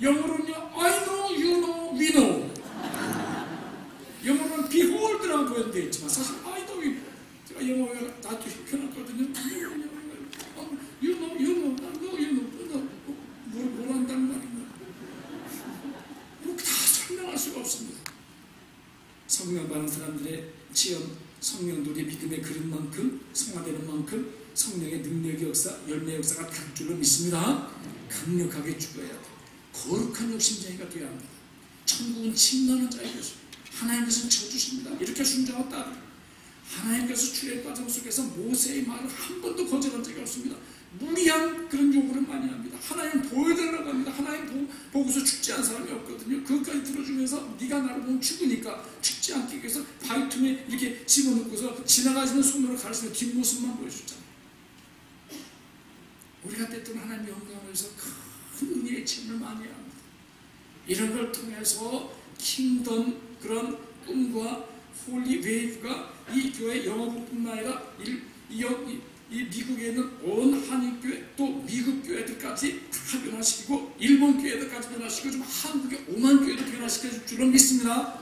영어로는요 I know, you know, we know. 영어로는 behold라고 보여돼 있지만 사실 I know, you know. 제가 영어에 나도 편하거든요. You know, 뭘 한다는 말인가? 다 설명할 수가 없습니다. 성령 받는 사람들의 체험, 성령들의 믿음의 그릇만큼 성화 활성화되는 만큼 성령의 능력의 역사, 열매 역사가 닿을 줄로 믿습니다. 강력하게 죽어야 돼. 거룩한 욕심쟁이가 되어야 합니다. 천국은 침노하는 자의 것입니다. 하나님께서는 쳐주십니다. 이렇게 순종하고 따르 하나님께서 출애굽 과정 속에서 모세의 말을 한 번도 거절한 적이 없습니다. 무리한 그런 요구를 많이 합니다. 하나님 보여달라고 합니다. 하나님 보고서 죽지 않은 사람이 없거든요. 그것까지 들어주면서 네가 나를 보면 죽으니까 죽지 않기 위해서 바위틈에 이렇게 집어넣고서 지나가시는 손으로 가르치는 뒷모습만 보여주잖아요. 우리가 때때로 하나님의 영광을 위해서 큰 은혜의 체험을 많이 합니다. 이런 걸 통해서 킹덤 그런 꿈과 홀리 웨이브가 이 교회 영어부뿐만 아니라 이 미국에 있는 온 한인교회 또 미국 교회들까지 다 변화시키고 일본 교회들까지 변화시키고 좀 한국의 5만 교회도 변화시켜줄 줄로 믿습니다.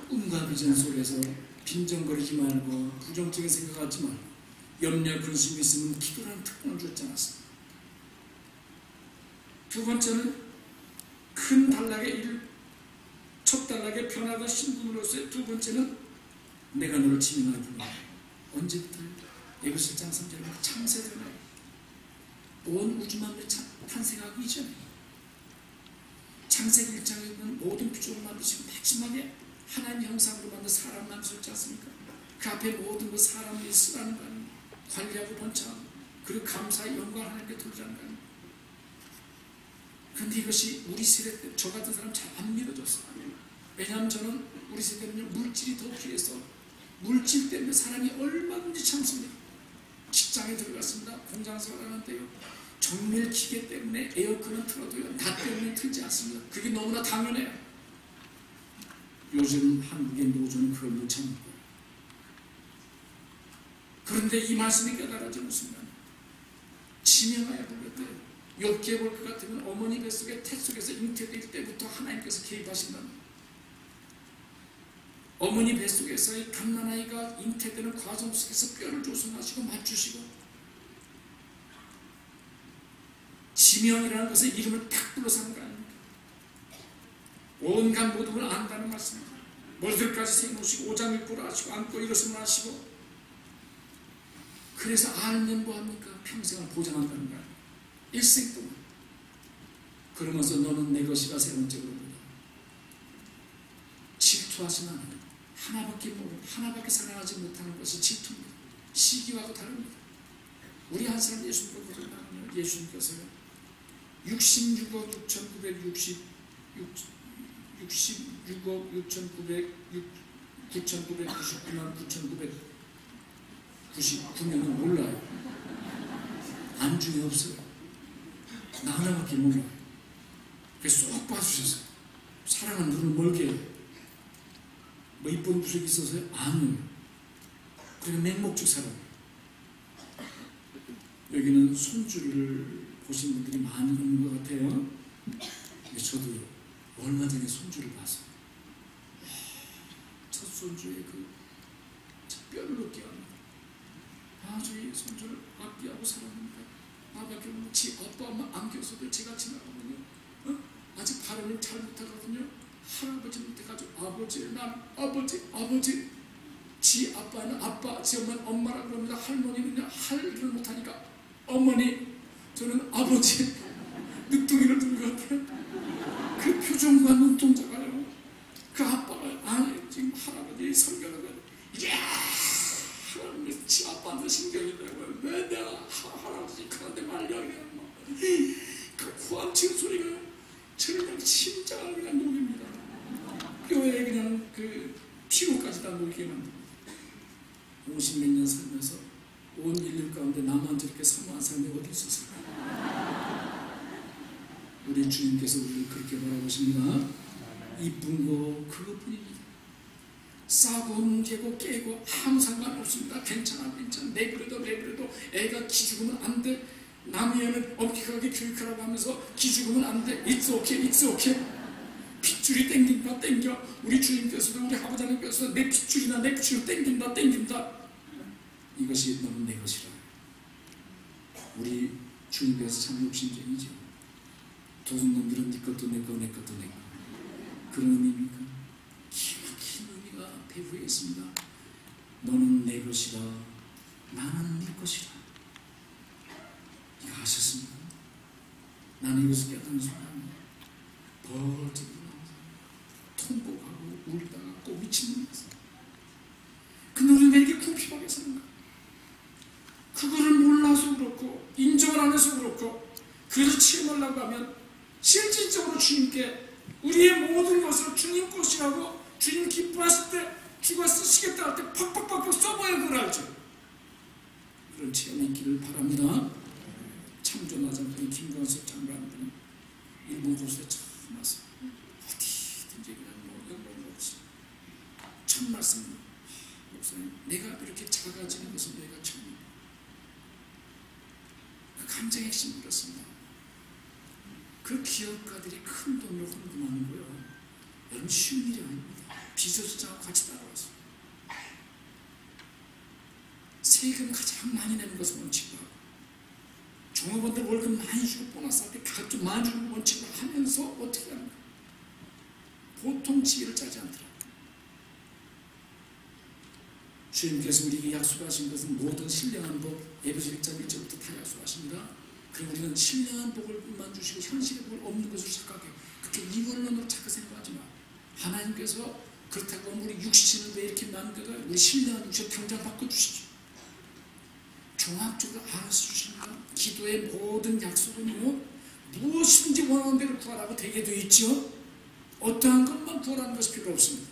꿈과 비전 속에서 빈정거리지 말고 부정적인 생각하지 말고 염려 근심이 있으면 기도라는 특권을 주지 않았습니다. 두 번째는 큰 단락의 첫 단락의 변화가 신분으로서의 두 번째는 내가 너를 지명하여 부르노라. 언제부터? 에베소서 3절에 창세전에 온 우주만물이 탄생하기 이전에 창세기 1장에 있는 모든 피조물 만드시고 마지막에 하나님 형상으로 만든 사람 만드셨지 않습니까? 그 앞에 모든 그 사람이 쓰라는 거 아닙니까? 관리하고 번창하고 그리고 감사의 영광을 하나님께 돌리라는 거 아닙니까? 그런데 이것이 우리 세대 때 저 같은 사람 잘 안 믿어졌어요. 왜냐하면 저는 우리 세대는 물질이 더 귀해서 물질 때문에 사람이 얼마든지 참습니다. 직장에 들어갔습니다. 공장에서 하는데요. 정밀 기계 때문에 에어컨은 틀어도요. 나 때문에 틀지 않습니다. 그게 너무나 당연해요. 요즘 한국의 노조는 그걸 못 참는 거예요. 그런데 이 말씀이 깨달아지는 순간 지명하여 불렀대요. 욥기에 볼 것 같으면 어머니 뱃속에 태 속에서 잉태될 때부터 하나님께서 개입하신다는 어머니 뱃속에서의 갓난아이가 잉태되는 과정 속에서 뼈를 조성하시고 맞추시고 지명이라는 것의 이름을 딱 불러서 하는 거 아닙니까? 온갖 모든 걸 안다는 말씀입니다. 머리들까지 세놓으시고 오장육부를 하시고 안고 일어서면 하시고 그래서 알면 뭐합니까? 평생을 보장한다는 거 아닙니까? 일생 동안. 그러면서 너는 내 것이라 세 번째로 봅니다. 질투하시면 안 돼요. 하나밖에 사랑하지 못하는 것이 질투입니다. 시기와도 다릅니다. 우리 한 사람 예수 믿고 그러면 예수님께서요 66억 9,999만 9,999년은 몰라요. 안중에 없어요. 나 하나밖에 몰라요. 그래서 쏙 봐주셨어요. 사랑은 눈을 멀게 해요. 뭐 이쁜 구석이 있어서요? 아니에요. 그리고 맹목적 사랑. 여기는 손주를 보신 분들이 많이 있는 것 같아요. 근데 저도 얼마 전에 손주를 봤어요. 첫 손주의 그 뼈를 느끼게 합니다. 아주 이 손주를 아끼하고 사랑합니다. 아빠께 보면 지 아빠 엄마 안겨서도 제가 지나가면요. 아직 발음을 잘 못하거든요. 할아버지한테 가지고 아버지, 난 아버지. 지 아빠는 아빠, 지 엄마는 엄마라 그럽니다. 할머니는요, 할을 못하니까 어머니, 저는 아버지, 늦둥이를 둔 것 같아요. 그 표정과 눈동자가요. 그 아빠가, 아니, 지금 할아버지 성경을 이야, 할아버지, 지 아빠한테 신경이 나고요. 왜 내가 할아버지 그런데 말려요. 그 후암치는 소리가 저를 그냥 심장을 그냥 녹입니다. 뼈에 그냥 그 피로까지 다 녹이게 만듭니다. 50몇 년 살면서 온 인류 가운데 나만 저렇게 사모한 사람이 어디 있었을까? 우리 주님께서 우리를 그렇게 바라보십니다. 이쁜 거 그것뿐입니다. 싸고 뭉개고 깨고 아무 상관없습니다. 괜찮아. 내버려둬. 애가 기죽으면 안 돼. 남의 애는 엄격하게 교육하라고 하면서 기죽으면 안 돼. It's okay. 핏줄이 땡겨. 우리 주님께서도 우리 아버지님께서도 내 핏줄을 땡긴다. 이것이 너무 내 것이라. 우리 주님께서 참 욕심쟁이죠. 도둑놈들은 네 것도 내 거. 그런 의미입니까? 기막힌 의미가 배후에 있습니다. 너는 내 것이라 나는 네 것이라. 이거 아셨습니까? 나는 이것을 깨닫는 순간 벌떡 일어나서 통곡하고 울다가 꼭 미치는 거였어요. 근데 우리는 왜 이렇게 궁핍하게 사는가? 그거를 몰라서 그렇고 인정을 안 해서 그렇고, 그래서 체험하려고 하면 실질적으로 주님께 우리의 모든 것을 주님 것이라고, 주님 기뻐하실 때 주가 쓰시겠다 할 때 팍팍팍팍 써봐야 그걸 알죠. 그런 체험이 있기를 바랍니다. 참조나장군 김광석 장관은 일본 고수에 처음 와서 어디든지 그냥 영광을 먹었어요. 첫 말씀, 목사님, 내가 이렇게 작아지는 것은 내가 처음이에요. 그 감정의 핵심이 그렇습니다. 그 기업가들이 큰 돈을 헌금하는 거예요. 여러분, 쉬운 일이 아닙니다. 비서실장하고 같이 따라와서 세금 가장 많이 내는 것을 원칙으로 하고, 종업원들 월급 많이 주고 보너스 할 때 가끔 많이 주는 원칙으로 하면서 어떻게 합니까? 보통 지혜를 짜지 않더라고요. 주님께서 우리에게 약속하신 것은 모든 신령한 복, 에베소 1장 1절부터 다 약속하십니다. 그럼 우리는 신령한 복을만 주시고 현실의 복을 없는 것을 착각해. 그렇게 이원론으로 자꾸 생각하지 마. 하나님께서 그렇다고 하면 우리 육신을 왜 이렇게 만들어요? 우리 신령한 육신 당장 바꿔주시죠. 종합적으로 알아서 주십니다. 기도의 모든 약속은요, 무엇이든지 원하는 대로 구하라고 되게 되어 있죠. 어떠한 것만 구하라는 것이 필요 없습니다.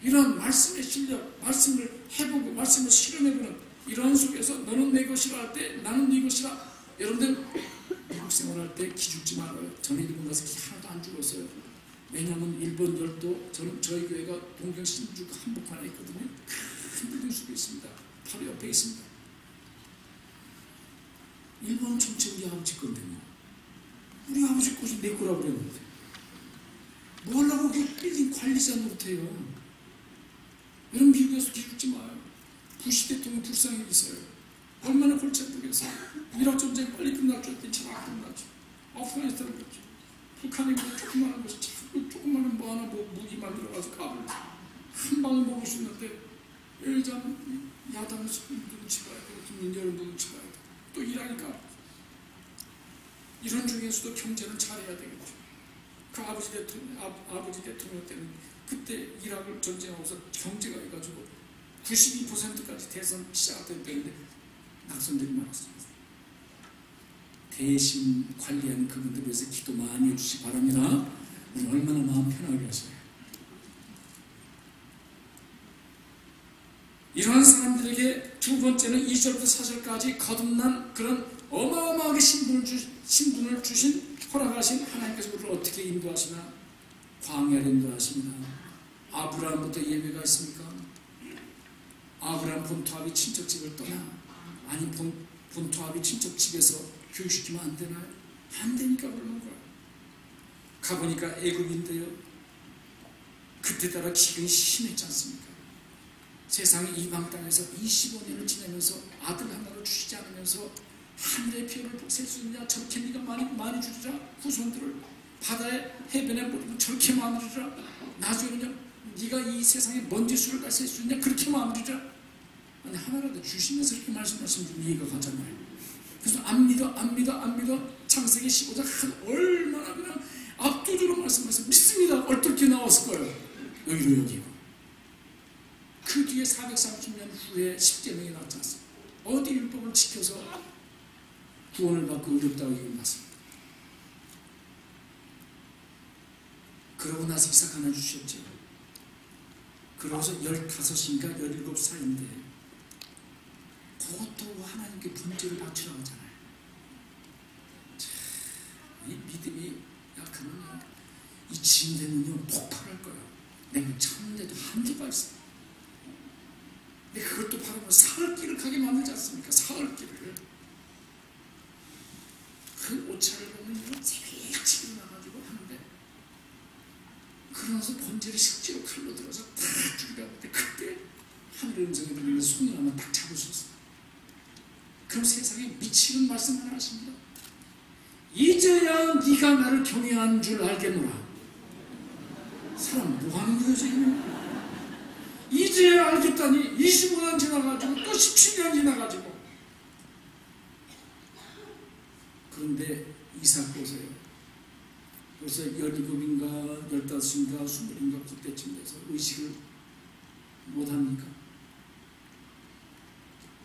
이런 말씀의 실력, 말씀을 해보고 말씀을 실현해보는 이런 속에서 너는 내 것이라 할 때 나는 네 것이라. 여러분들 미국 생활할 때 기죽지 말아요. 저는 일본 가서 기 하나도 안 죽었어요. 왜냐하면 일본 열도, 저는 저희 교회가 동경 신주가 한복판에 있거든요. 큰 빌딩 속에 있습니다. 바로 옆에 있습니다. 일본은 전체 우리 아버지 건데요. 우리 아버지 것이 내 거라고 그랬는데 뭐 하려고 그 빌딩 관리자 못해요. 여러분, 미국에서 기죽지 마요. 부시 대통령 불쌍히 있어요. 얼마나 골치 아프겠어요. 이라크 전쟁 빨리 끝날 줄 알았더니 잘 안 끝나죠. 아프가니스탄 그렇죠. 북한이 그 조그마한 것이 자꾸 조그마한 뭐 하나 뭐 무기 만들어가지고 까불죠. 한 방울 먹을 수 있는데 일단 야당을 눈치 봐야 되고 국민들을 눈치 봐야 되고 또 일하니까 이런 중에서도 경제는 잘해야 되겠죠. 그 아버지 대통령 때는 그때 이라크 전쟁하고서 경제가 해가지고 92%까지 대선 시작됐는데 낙선들이 많았습니다. 대신 관리하는 그분들 위해서 기도 많이 해주시기 바랍니다. 우리 얼마나 마음 편하게 하셔요. 이러한 사람들에게 두 번째는 2절부터 4절까지 거듭난 그런 어마어마하게 신분을 주신, 허락하신 하나님께서 우리를 어떻게 인도하시나? 광야를 인도하십니다. 아브라함부터 예배가 있습니까? 아브라함 본토아비 친척집을 떠나, 아니 본토아비 친척집에서 교육시키면 안 되나요? 안 되니까 그러는 거야. 가보니까 애굽인데요. 그때 따라 기근이 심했지 않습니까? 세상의 이방 땅에서 25년을 지내면서 아들 하나를 주시지 않으면서 하늘의 피어를 셀 수 있냐? 저렇게 네가 많이 주리라. 후손들을 바다의 해변에 모르면 저렇게 마무리라. 나중에는 네가 이 세상에 먼지 수를 다 셀 수 있냐? 그렇게 마무리라. 아니, 하나라도 주시면서 이렇게 말씀하시면 좀 이해가 가잖아요. 그래서 안 믿어. 창세기 15장 얼마나 그냥 압도적으로 말씀하셔서 믿습니다. 어떻게 나왔을 거예요? 여기로 여기고. 그 뒤에 430년 후에 십계명이 나왔지 않습니까? 어디 율법을 지켜서 구원을 받고 의롭다고 얘기했습니다. 그러고 나서 이삭 하나 주셨죠. 그러고서 15인가 17살인데 그것도 하나님께 분재를 바치라고 하잖아요. 이 믿음이 약하면요, 이 진대는요 폭발할 거예요. 내가 참는데도 한계가 있어요. 근데 그것도 바로 사흘길을 가게 만들지 않습니까? 사흘길을. 그 오차를 보면 새벽에 일어나가지고 하는데, 그러면서 번제를 실제로 칼로 들어서 다 죽이라고 할 때, 그때 하늘의 음성이 들리면서 손을 하나 딱 잡으셨어요. 그럼 세상에 미치는 말씀 하나 하십니다. 이제야 네가 나를 경외한 줄 알겠노라. 사람 뭐 하는 거예요 지금? 이제야 알겠다니 25년 지나가지고 또 17년 지나가지고. 그런데 이삭 보세요. 벌써 17인가 15인가 20인가 그때쯤 돼서 의식을 못합니까?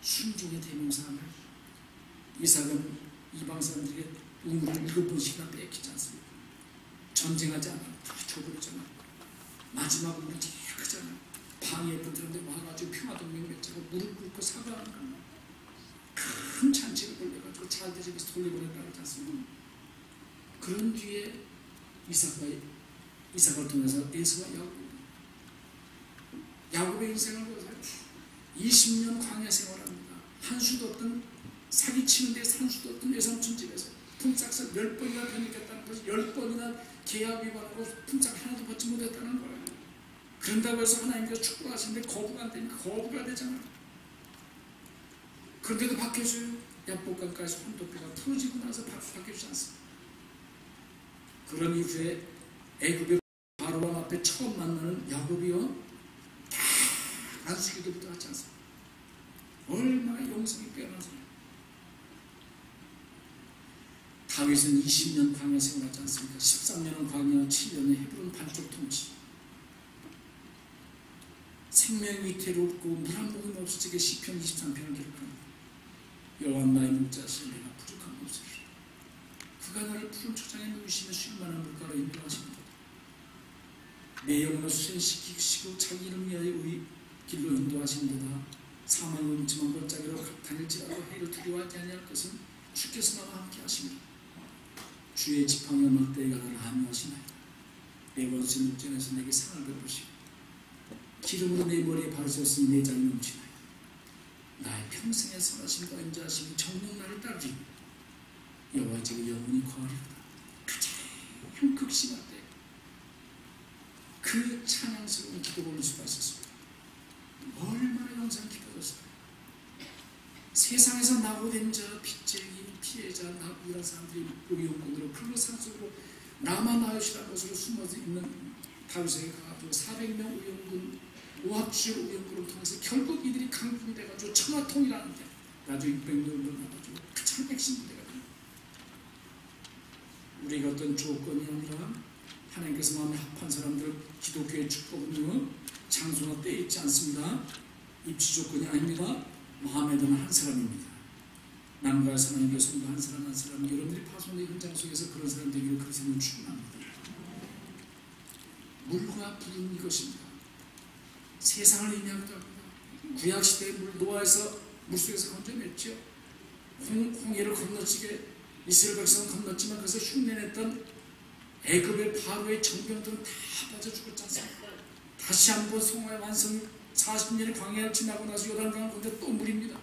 순종의 대명사를. 이삭은 이방 사람들에게 우물을 7번씩이나 뺏기지 않습니까? 전쟁하지 않아. 다 줘버리잖아. 마지막 우물이 제일 크잖아. 방해했던 사람들 와가지고 평화동맹 맺자고 무릎 꿇고 사과하는 거야. 큰 잔치를 돌려가지고 자기들 집에서 돌려보냈다고 하지 않습니까? 그런 뒤에 이삭을 통해서 에서와 야곱의 인생을 보세요. 20년 광야 생활합니다. 한수도 없던 사기치는데 산수도 없던 외삼촌 집에서 품삯을 10번이나 변했다는 것을 10번이나 계약 위반하고 품삯 하나도 받지 못했다는 거예요. 그런다고 해서 하나님께서 축복하시는데 거부가 안 되니까 거부가 되잖아요. 그런데도 바뀌어줘요. 약복강까지 혼돈비가 풀어지고 나서 바뀌어주지 않습니다. 그런 이후에 애굽의 바로왕 앞에 처음 만나는 야곱이요, 다 안수기도부터 하지 않습니까? 얼마나 영성이 빼어난 사람. 다윗은 20년 광야 생활하지 않습니까? 13년은 광야, 7년은 헤브론 반쪽 통치. 생명이 위태롭고 물 한 모금 없을 적에 시편 23편을 기록합니다. 여호와 나의 목자시여 내가 부족함 없으리라. 그가 나를 푸른 초장에 누이시며 쉴만한 물가로 인도하십니다. 내 영혼을 수련시키시고 자기 이름 위하여 의 길로 인도하십니다. 사망을 음침한 골짜기로 다닐지라도 해를 두려워하지 아니할 것은 주께서 나와 함께 하십니다. 주의 지팡이와 막대기가 나를 함유하시나이다. 내 원수 목전에서 내게 상을 베푸시고 기름으로 내 머리에 바르셨으니 내 장이 넘치나이다. 나의 평생의 선하심과 인자하심이 정녕 나를 따르리. 여호와 제게 영원히 거하리로다. 가장 극심할 때 그 찬양스러운 기도를 올릴 수가 있었습니다. 얼마나 영상 깊어졌어요. 세상에서 낙오된 자, 빚쟁이, 피해자, 이런 사람들이 의용군으로 그 산속으로 라마나웃이라는 곳으로 숨어져 있는 다윗에게 가가지고 400명 의용군, 오합주의 의용군을 통해서 결국 이들이 강군이 돼가지고 청화통이라는데 나중에 600명으로 나가지고 가장 핵심 부대가 됩니다. 우리가 어떤 조건이 아니라 하나님께서 마음에 합한 사람들 기독교의 축복은요 장소나 때에 있지 않습니다. 입지 조건이 아닙니다. 마음에 드는 한 사람입니다. 남과 사랑의 성도 한 사람 한 사람, 여러분들이 파손의 현장 속에서 그런 사람 되기를 그리스도는 축원합니다. 물과 불은 이것입니다. 세상을 의미하기도 합니다. 구약시대의 물, 노아에서 물속에서 건져냈죠. 홍해를 건너치게 이스라엘 백성은 건넜지만 그래서 흉내냈던 애굽의 바로의 정병들은 다 빠져 죽었지 않습니까? 다시 한번 성화의 완성 40년의 광야를 지나고 나서 요단강을 건너 또 물입니다.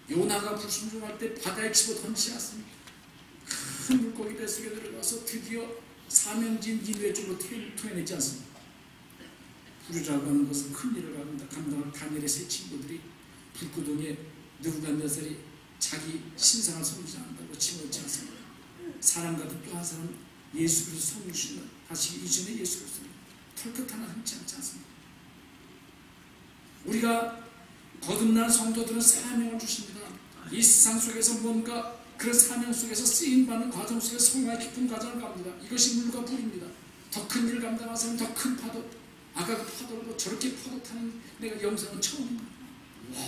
요나가 불순종할 때 바다에 집어 던지지 않습니까? 큰 물고기 뱃속에 들어가서 드디어 사명진 니느웨 쪽으로 토해내지 않습니까? 불이라고 하는 것은 큰 일을 감당할 다니엘의 세 친구들이 불구덩이에 느부갓네살이 자기 신상을 섬기지 않는다고 집어넣지 않습니까? 사람 같은 또 한 사람 예수 그리스도 섬기시는 다시 이전에 예수 그리스도는 털끝 하나 흠지 않지 않습니까? 우리가 거듭난 성도들은 사명을 주십니다. 이 세상 속에서 뭔가 그런 사명 속에서 쓰임받는 과정 속에 성화의 깊은 과정을 갑니다. 이것이 물과 불입니다. 더 큰 일을 감당한 사람, 더 큰 파도. 아까 그 파도로 저렇게 파도 타는 내가 영상은 처음입니다. 와,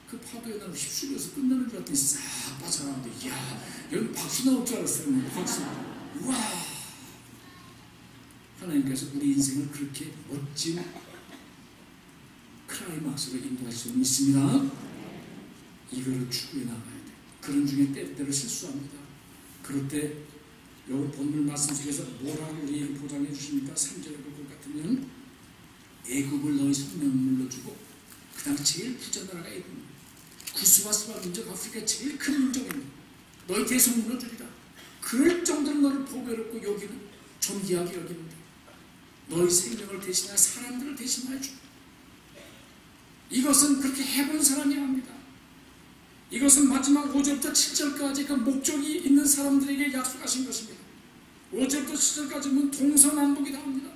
그 파도에 나는 휩쓸려서 끝나는 줄 알았더니 싹 빠져나오는데, 이야, 여기 박수 나올 줄 알았어요. 박수. 와, 하나님께서 우리 인생을 그렇게 멋진 클라이막스로 인도할 수 있습니다. 이거를 추구해 나가야 돼. 그런 중에 때때로 실수합니다. 그럴 때 여기 본문 말씀 속에서 뭐라고 우리에게 보장해 주십니까? 3절에 볼 것 같으면 애굽을 너희 생명물로 주고 그 다음에 제일 부자 나라가 애굽입니다. 구스와스와 민족 아프리카의 제일 큰 민족입니다. 너희 대성물로 주리라. 그럴 정도로 너를 보배롭고 여기는 존귀하게 여기는데 너희 생명을 대신하여 사람들을 대신하여 주. 이것은 그렇게 해본 사람이 합니다. 이것은 마지막 5절부터 7절까지 그 목적이 있는 사람들에게 약속하신 것입니다. 5절부터 7절까지는 동서남북이다 합니다.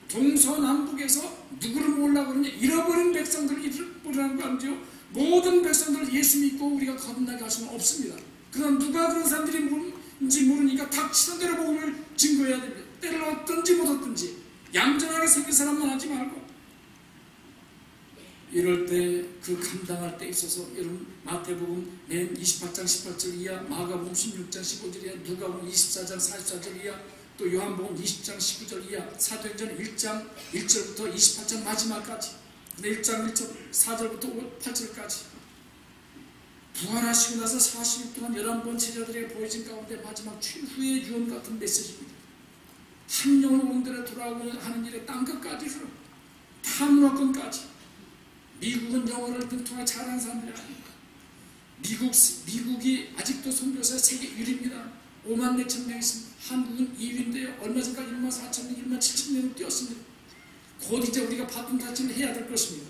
동서남북에서 누구를 모으려고 그러냐? 잃어버린 백성들을 잃어버리라는 거 아니죠? 모든 백성들을 예수 믿고 우리가 거듭나게 할 수는 없습니다. 그럼 누가 그런 사람들인지 모르니까 닥치는 대로 복음을 증거해야 됩니다. 때를 얻든지 못 얻든지 얌전하게 생긴 사람만 하지 말고. 이럴 때 그 감당할 때 있어서 여러분 마태복음 맨 28장 18절 이하, 마가복음 16장 15절 이하, 누가복음 24장 44절 이하, 또 요한복음 20장 19절 이하, 사도행전 1장 1절부터 28장 마지막까지, 1장 1절 4절부터 8절까지 부활하시고 나서 40일 동안 11번 제자들에게 보여진 가운데 마지막 최후의 유언 같은 메시지입니다. 한 영혼 원들에 돌아오는 하는 일에 땅 끝까지로 다 문화권까지. 미국은 영어를 능통하게 잘하는 사람들이 아닙니다. 미국이 아직도 선교사 세계 1위입니다. 5만 4천 명 있습니다. 한국은 2위인데요. 얼마 전까지 1만 4천 명, 1만 7천 명을 뛰었습니다. 곧 이제 우리가 바쁜 타치를 해야 될 것입니다.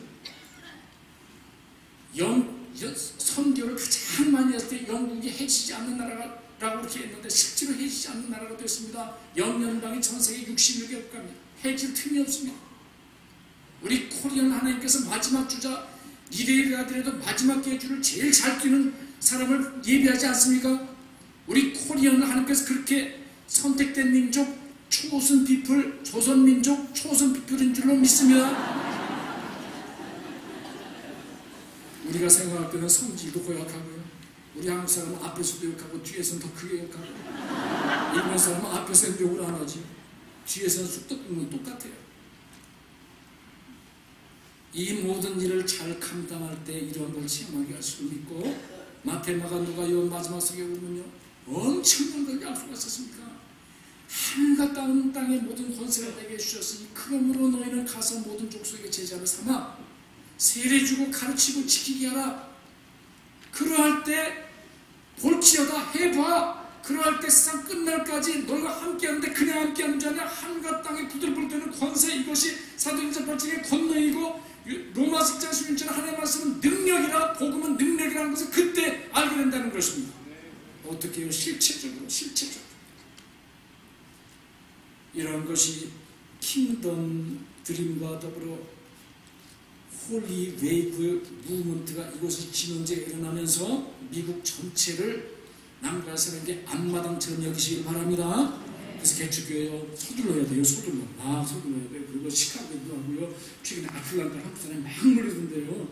선교를 가장 많이 했을 때 영국이 해치지 않는 나라라고 이렇게 했는데 실제로 해치지 않는 나라가 됐습니다. 영연방이 전 세계 61개 국가입니다. 해칠 틈이 없습니다. 우리 코리안 하나님께서 마지막 주자 이래라 하더라도 마지막 계주를 제일 잘 뛰는 사람을 예비하지 않습니까? 우리 코리안 하나님께서 그렇게 선택된 민족, 초선 피플, 조선민족, 초선 피플인 줄로 믿습니다. 우리가 생각할 때는 성질도 고약하고요. 우리 한국 사람은 앞에서도 욕하고 뒤에서는 더 크게 욕하고, 일본 사람은 앞에서는 욕을 안 하지 뒤에서는 쑥떡 끓는 건 똑같아요. 이 모든 일을 잘 감당할 때 이런 걸 체험하게 할 수 있고, 마태, 마가, 누가 요 마지막 성경에 보면요 엄청난 걸 약속을 하셨습니까? 하늘과 땅의 모든 권세를 내게 주셨으니 그러므로 너희는 가서 모든 족속의 제자를 삼아 세례 주고 가르치고 지키게 하라. 그러할 때 볼지어다 해봐. 그러할 때 세상 끝날까지 너희가 함께하는데 그냥 함께하는 줄 아냐? 하늘과 땅에 부들부들 되는 권세, 이것이 사도행전 8장의 권능이고 로마서 1장 16절 하나님의 말씀은 능력이라, 복음은 능력이라는 것을 그때 알게 된다는 것입니다. 어떻게 해요? 실체적으로 이런 것이 킹덤 드림과 더불어 홀리 웨이브 무브먼트가 이곳에 진원제가 일어나면서 미국 전체를 남과 사람에게 앞마당처럼 여기시길 바랍니다. 그래서 개척교회요 서둘러야 돼요. 서둘러야 돼요. 그리고 시카고도 하고요. 최근에 아틀란타 한국 사람이 막 몰리던데요.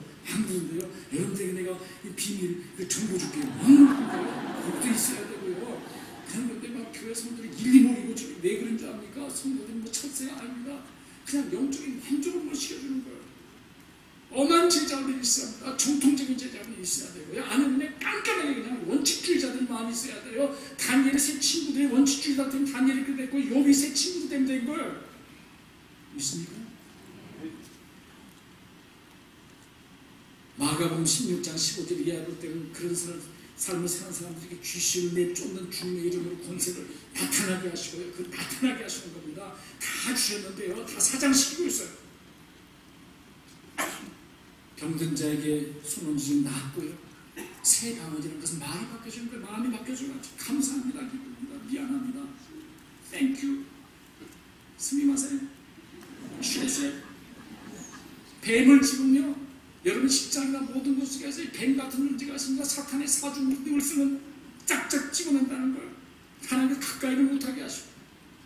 여러분들에게 내가 이 비밀 정보 줄게요. 막 몰리던데요. 그것도 있어야 되고요. 그런 건데 막 교회 성도들이 일리 모이고 왜 그런 줄 압니까? 성도들이 뭐 천세 아닙니다. 그냥 영적인 행적을 시켜주는 거예요. 엄한 제자들이 있어야 합니다. 정통적인 제자들이 있어야 되고요. 아니면 그냥 깐깐하게 그냥 원칙주의자들이 많이 있어야 돼요. 다니엘의 새 친구들이 원칙주의자 같은 다니엘이 그렇게 됐고 욥이 새 친구들 때문에 된 거예요. 있습니까? 마가복음 16장 15절 이하를 때는 그런 삶을 사는 사람들에게 귀신을 내쫓는 주님의 이름으로 권세를 나타나게 하시고요. 그 나타나게 하시는 겁니다. 다 주셨는데요. 다 사장시키고 있어요. 병든 자에게 손을 주신 낫고요. 새 방언이라는 것은 마음이 바뀌어주는 거예요. 마음이 바뀌어주는 거예요. 감사합니다. 기쁩니다. 미안합니다. 땡큐. 스미마세. 쉐세. 뱀을 지금요. 여러분 십자가나 모든 것 속에서 뱀 같은 문제가 있습니다. 사탄의 사주물등을 쓰면 짝짝 찍어낸다는 거예요. 하나님을 가까이를 못하게 하시고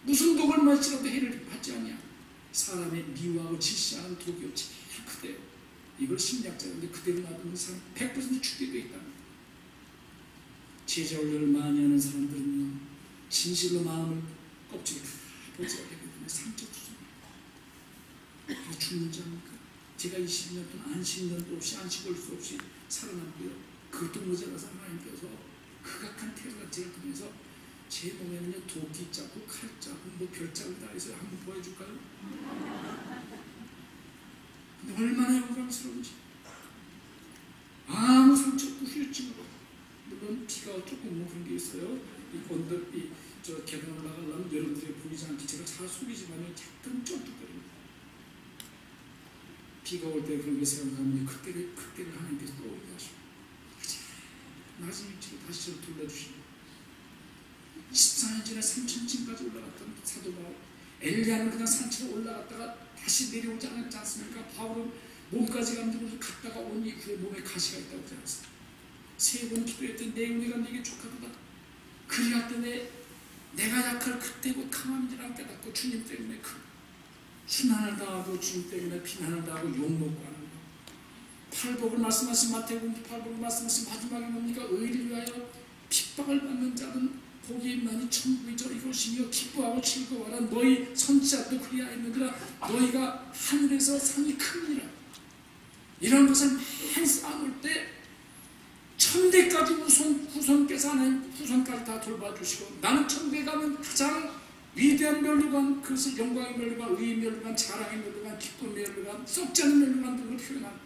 무슨 독을 마시라도 해를 받지 않냐. 사람의 미워하고 질시하는 독이 제일 크대요. 이걸 심리학자인데 그대로 놔두면 사람 100% 죽게 돼 있다. 제자 훈련을 많이 하는 사람들은요 진실로 마음을 껍질에 보지하게 되면 상처 주잖아요. 죽는 자입니까? 제가 20년 동안 안식년도 없이 안식을 수 없이 살아남고요. 그것도 모자라서 하나님께서 극악한 태어난 제를 통해서 제 몸에는요 도끼 자국, 칼 자국, 뭐 별자국 다 있어요. 한번 보여줄까요? 근데 얼마나 영광스러운지. 아무 상처 없고 후유증 없고. 물론 비가 조금 뭐 그런 게 있어요. 이 건들 저 계단 올라가려면 여러분들이 보이지 않게 제가 잘 속이지만요 약간 쫀득거립니다. 비가 올 때 그런 게 생각하면 그때를 하나님께서 떠오르게 하시고 낮은 위치로 다시 저를 돌려주시고 14년 전에 3,000층까지 올라갔던 사도 바울 엘리야는 그냥 산치로 올라갔다가 다시 내려오지 않았지 않습니까? 바울은 몸까지 감기고 갔다가 온 이후에 몸에 가시가 있다고 그러지 않았습니까? 3번 기도했더니 내 은혜가 네게 족하도다. 그리할 때 내가 약할 그때 곧 강함이라 깨닫고 주님 때문에 순환을 당하고 주님 때문에 비난을 당하고 욕먹고 하는 거. 팔복을 말씀하신 마태복음 8복을 말씀하신 마지막에 뭡니까? 의를 위하여 핍박을 받는 자는 복이 있나니 천국이죠. 이것이며 기뻐하고 즐거워하라. 너희 선지자도 그리하였느니라. 너희가 하늘에서 상이 크니라. 이런 것을 많이 쌓아놓을 때 천대까지 후손께서 하나님 후손까지 다 돌봐주시고, 나는 천국에 가면 가장 위대한 멸류관, 그것을 영광의 멸류관, 의의 멸류관, 자랑의 멸류관, 기쁨의 멸류관, 썩지 않은 멸류관 등으로 표현한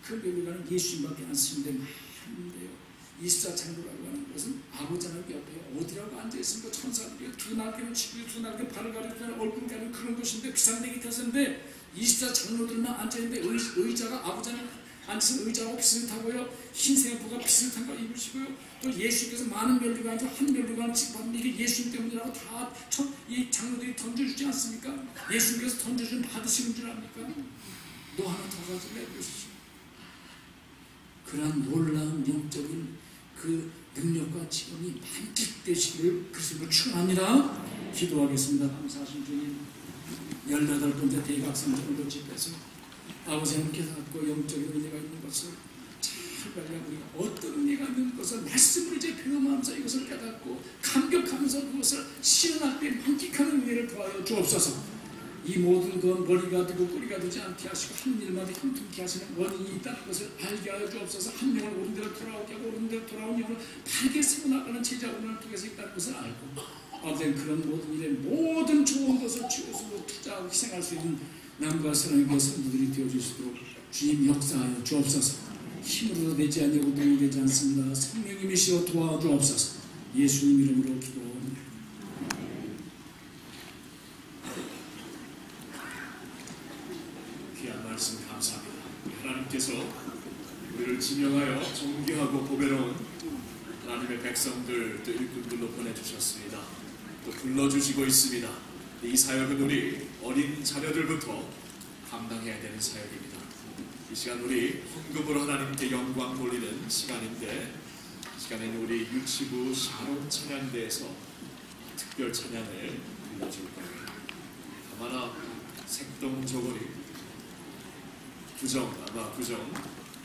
그 멸류관은 예수님밖에 안 쓰는데 많은데요. 24창조라고 하는 것은 아버지 하나님 옆에 어디라고 앉아있으니까 천사들이 두 날개는 치고 두 날개 발을 가리고 얼굴 가리고 그런 것인데 비상대기 탔는데 24장로들만 앉아있는데 의자가 아버지 하나님 앉아서 의자하고 비슷하고요. 흰색부가 비슷한 거 입으시고요. 또 예수께서 많은 멸류관이 한 멸류관을 집어받는 이게 예수님 때문이라고 다 이 장로들이 던져주지 않습니까? 예수님께서 던져주면 받으시는 줄 압니까? 너 하나 더 가질래? 그러시죠. 그러한 놀라운 영적인 그 능력과 지원이 만끽되시기를 그리스도로 축원합니다. 기도하겠습니다. 감사하신 주님, 18번째 대각성 정도 집에서 아버지 하나님께서 갖고 영적인 은혜가 있는 것을 잘 발견하고 우리가 어떤 은혜가 있는 것을 말씀을 이제 배움하면서 이것을 깨닫고 감격하면서 그것을 실현할 때 만끽하는 은혜를 더하여 주옵소서. 이 모든 건 머리가 되고 꼬리가 되지 않게 하시고 한 일마다 형통케 하시는 원인이 있다는 것을 알게 하여 주옵소서. 한 영을 옳은 대로 돌아오게 하고 옳은 대로 돌아온 영을 바르게 세워나가는 제자 운을 통해서 있다는 것을 알고, 아버지 그런 모든 일에 모든 좋은 것을 주어서 투자하고 희생할 수 있는 남과 사랑의 성도들이 되어주시도록 주님 역사하여 주옵소서. 힘으로 되지 않냐고 도움이 되지 않습니다. 성령님이시여 도와주옵소서. 예수님 이름으로 기도합니다. 귀한 말씀 감사합니다. 하나님께서 우리를 지명하여 존귀하고 보배로운 하나님의 백성들 또 일꾼들로 보내주셨습니다. 또 불러주시고 있습니다. 이 사역은 우리 어린 자녀들부터 감당해야 되는 사역입니다. 이 시간 우리 헌금으로 하나님께 영광 돌리는 시간인데, 이 시간에는 우리 유치부 샤롬 찬양대에서 특별 찬양을 불러줄 거예요. 아마나 색동 저고리 구정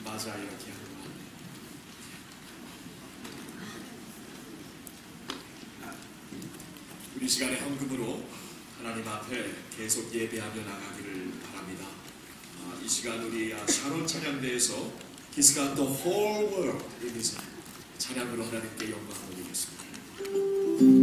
맞아 이렇게 하는 것 같네요. 우리 시간의 헌금으로 하나님 앞에 계속 예배하며 나가기를 바랍니다. 이 시간 우리 샤롬 찬양대에서 He's got the whole world in His hand. 찬양으로 하나님께 영광 돌리겠습니다. Thank you.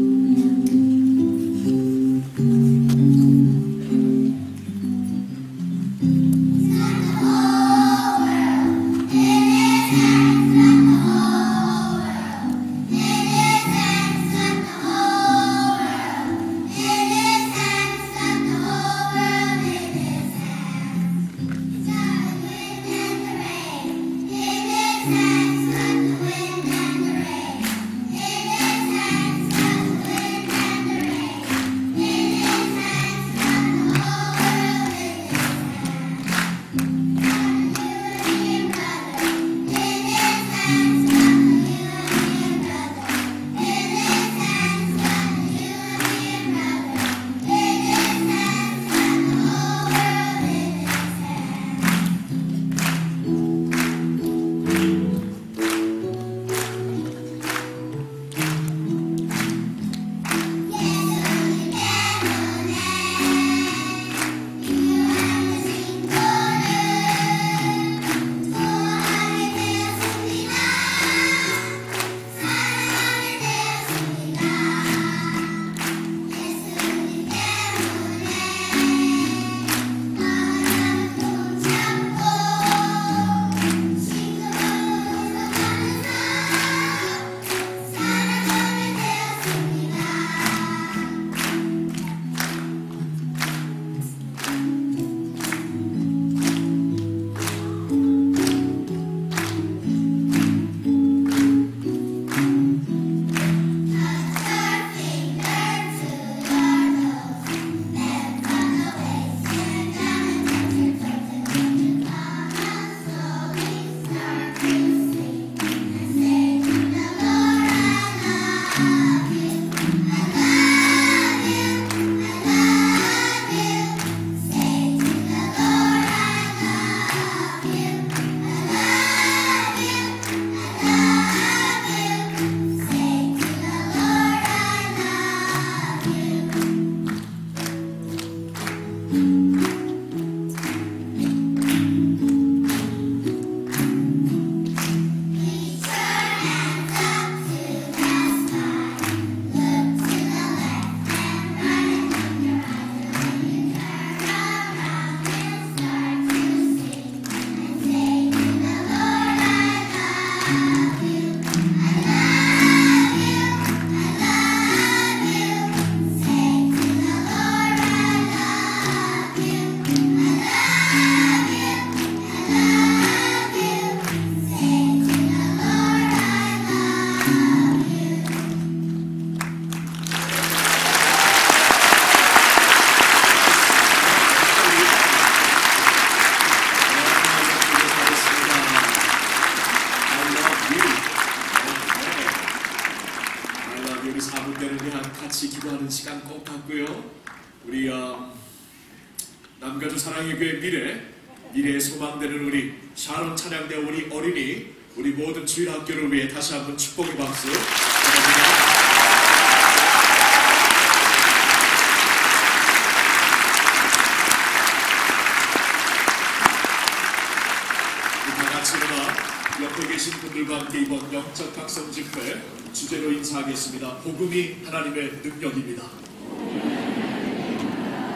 기도하는 시간 꼭 같고요. 우리 남가주 사랑의 교회 미래의 소망되는 우리 샤론 찬양대 우리 어린이, 우리 모든 주일 학교를 위해 다시 한번 축복의 박수 부탁드립니다. 옆에 계신 분들과 함께 이번 영적 각성 집회 주제로 인사하겠습니다. 복음이 하나님의 능력입니다.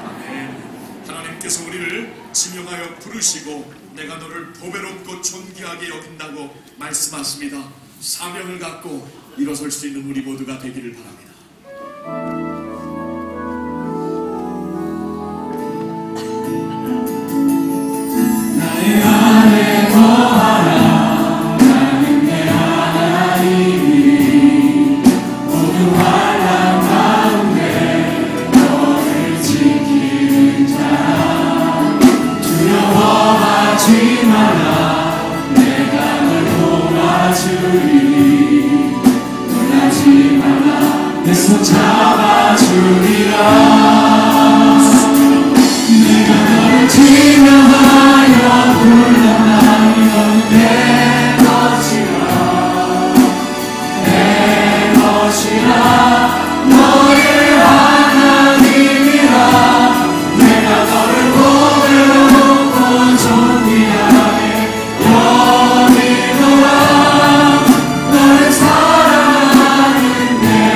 아멘. 하나님께서 우리를 지명하여 부르시고 내가 너를 보배롭고 존귀하게 여긴다고 말씀하십니다. 사명을 갖고 일어설 수 있는 우리 모두가 되기를 바랍니다. 나의 안에 거하라. 내 손 잡아주리라. 내가 너를 지명하여 불러나면 내 것이라. 내 것이라. 너의 하나님이라. 내가 너를 보배롭고 존귀하게 여기노라. 너를 사랑하는 내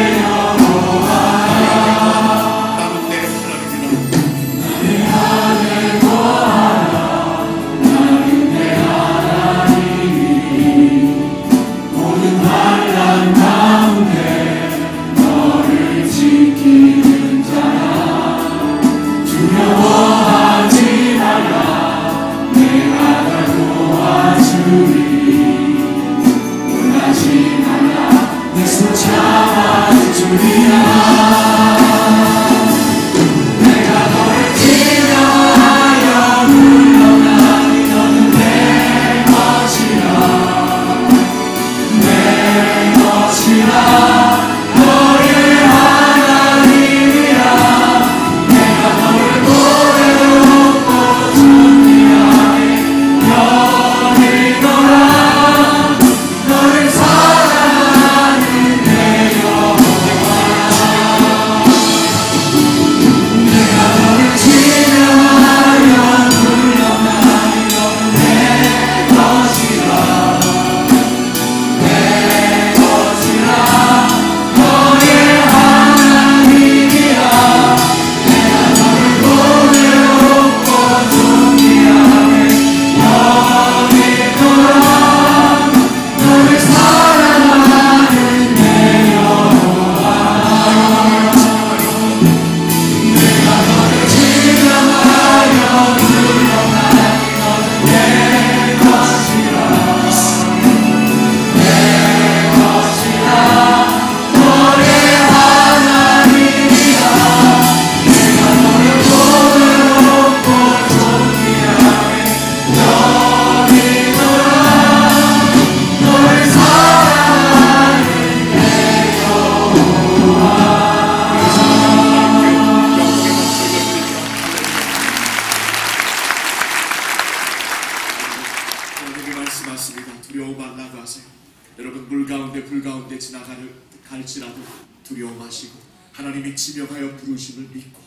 갈지라도 두려워 마시고 하나님이 지명하여 부르심을 믿고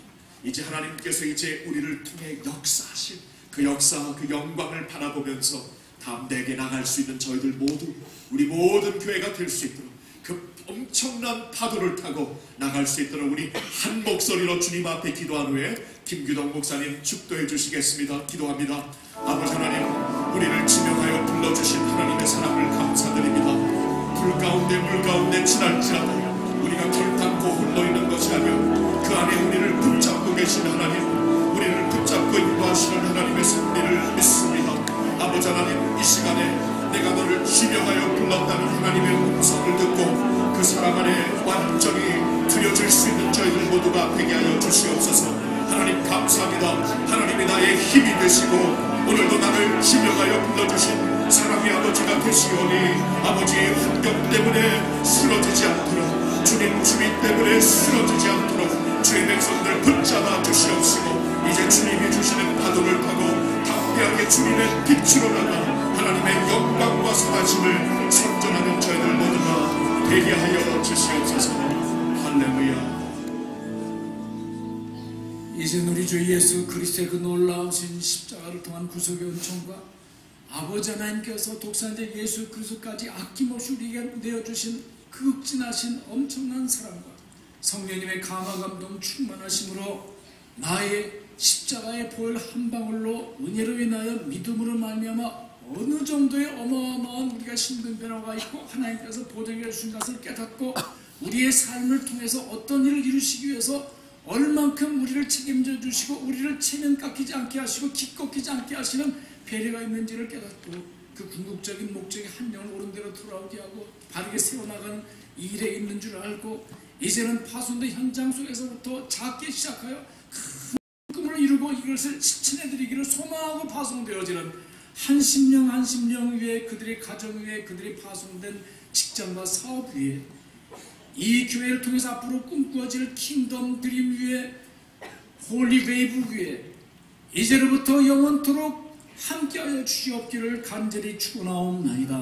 이제 하나님께서 이제 우리를 통해 역사하실 그 역사와 그 영광을 바라보면서 담대하게 나갈 수 있는 저희들 모두 우리 모든 교회가 될 수 있도록 그 엄청난 파도를 타고 나갈 수 있도록 우리 한 목소리로 주님 앞에 기도한 후에 김규동 목사님 축도해 주시겠습니다. 기도합니다. 아버지 하나님, 우리를 지명하여 불러주신 하나님의 사랑을 감사드립니다. 불 가운데 물 가운데 지날지라도 우리가 결단코 홀로 있는 것이 아니라 그 안에 우리를 붙잡고 계신 하나님, 우리를 붙잡고 인도하시는 하나님의 섭리를 믿습니다. 아버지 하나님, 이 시간에 내가 너를 지명하여 불렀다는 하나님의 음성을 듣고 그 사랑 안에 완전히 들여질 수 있는 저희들 모두가 되게 하여 주시옵소서. 하나님 감사합니다. 하나님이 나의 힘이 되시고 오늘도 나를 지명하여 불러주신 사랑의 아버지가 되시오니 아버지의 환경 때문에 쓰러지지 않도록 주님 주의 때문에 쓰러지지 않도록 주의 백성들 붙잡아 주시옵시고 이제 주님이 주시는 파도를 타고 담대하게 주님의 빛으로 나가 하나님의 영광과 선하심을 선전하는 저희들 모두가 되게 하여 주시옵소서. 할렐루야. 이제 우리 주 예수 그리스도의 그 놀라우신 십자가를 통한 구속의 은총과 아버지 하나님께서 독생자 예수 그리스도까지 아낌없이 우리에게 내어주신 그 극진하신 엄청난 사랑과 성령님의 감화 감동 충만하심으로 나의 십자가의 보혈 한 방울로 은혜로 인하여 믿음으로 말미암아 어느 정도의 어마어마한 우리가 힘든 변화가 있고 하나님께서 보정해 주신 것을 깨닫고 우리의 삶을 통해서 어떤 일을 이루시기 위해서 얼만큼 우리를 책임져 주시고 우리를 체면 깎이지 않게 하시고 기꺾이지 않게 하시는 배려가 있는지를 깨닫고 그 궁극적인 목적이 한 영을 옳은 대로 돌아오게 하고 바르게 세워나가는 일에 있는 줄 알고 이제는 파손된 현장 속에서부터 작게 시작하여 큰 꿈을 이루고 이것을 실천해드리기를 소망하고 파송되어지는 한 심령 한 심령 위에 그들의 가정 위에 그들이 파송된 직장과 사업 위에 이 교회를 통해서 앞으로 꿈꾸어질 킹덤 드림 위에 홀리 웨이브 위에 이제로부터 영원토록 함께하여 주시옵기를 간절히 축원하옵나이다.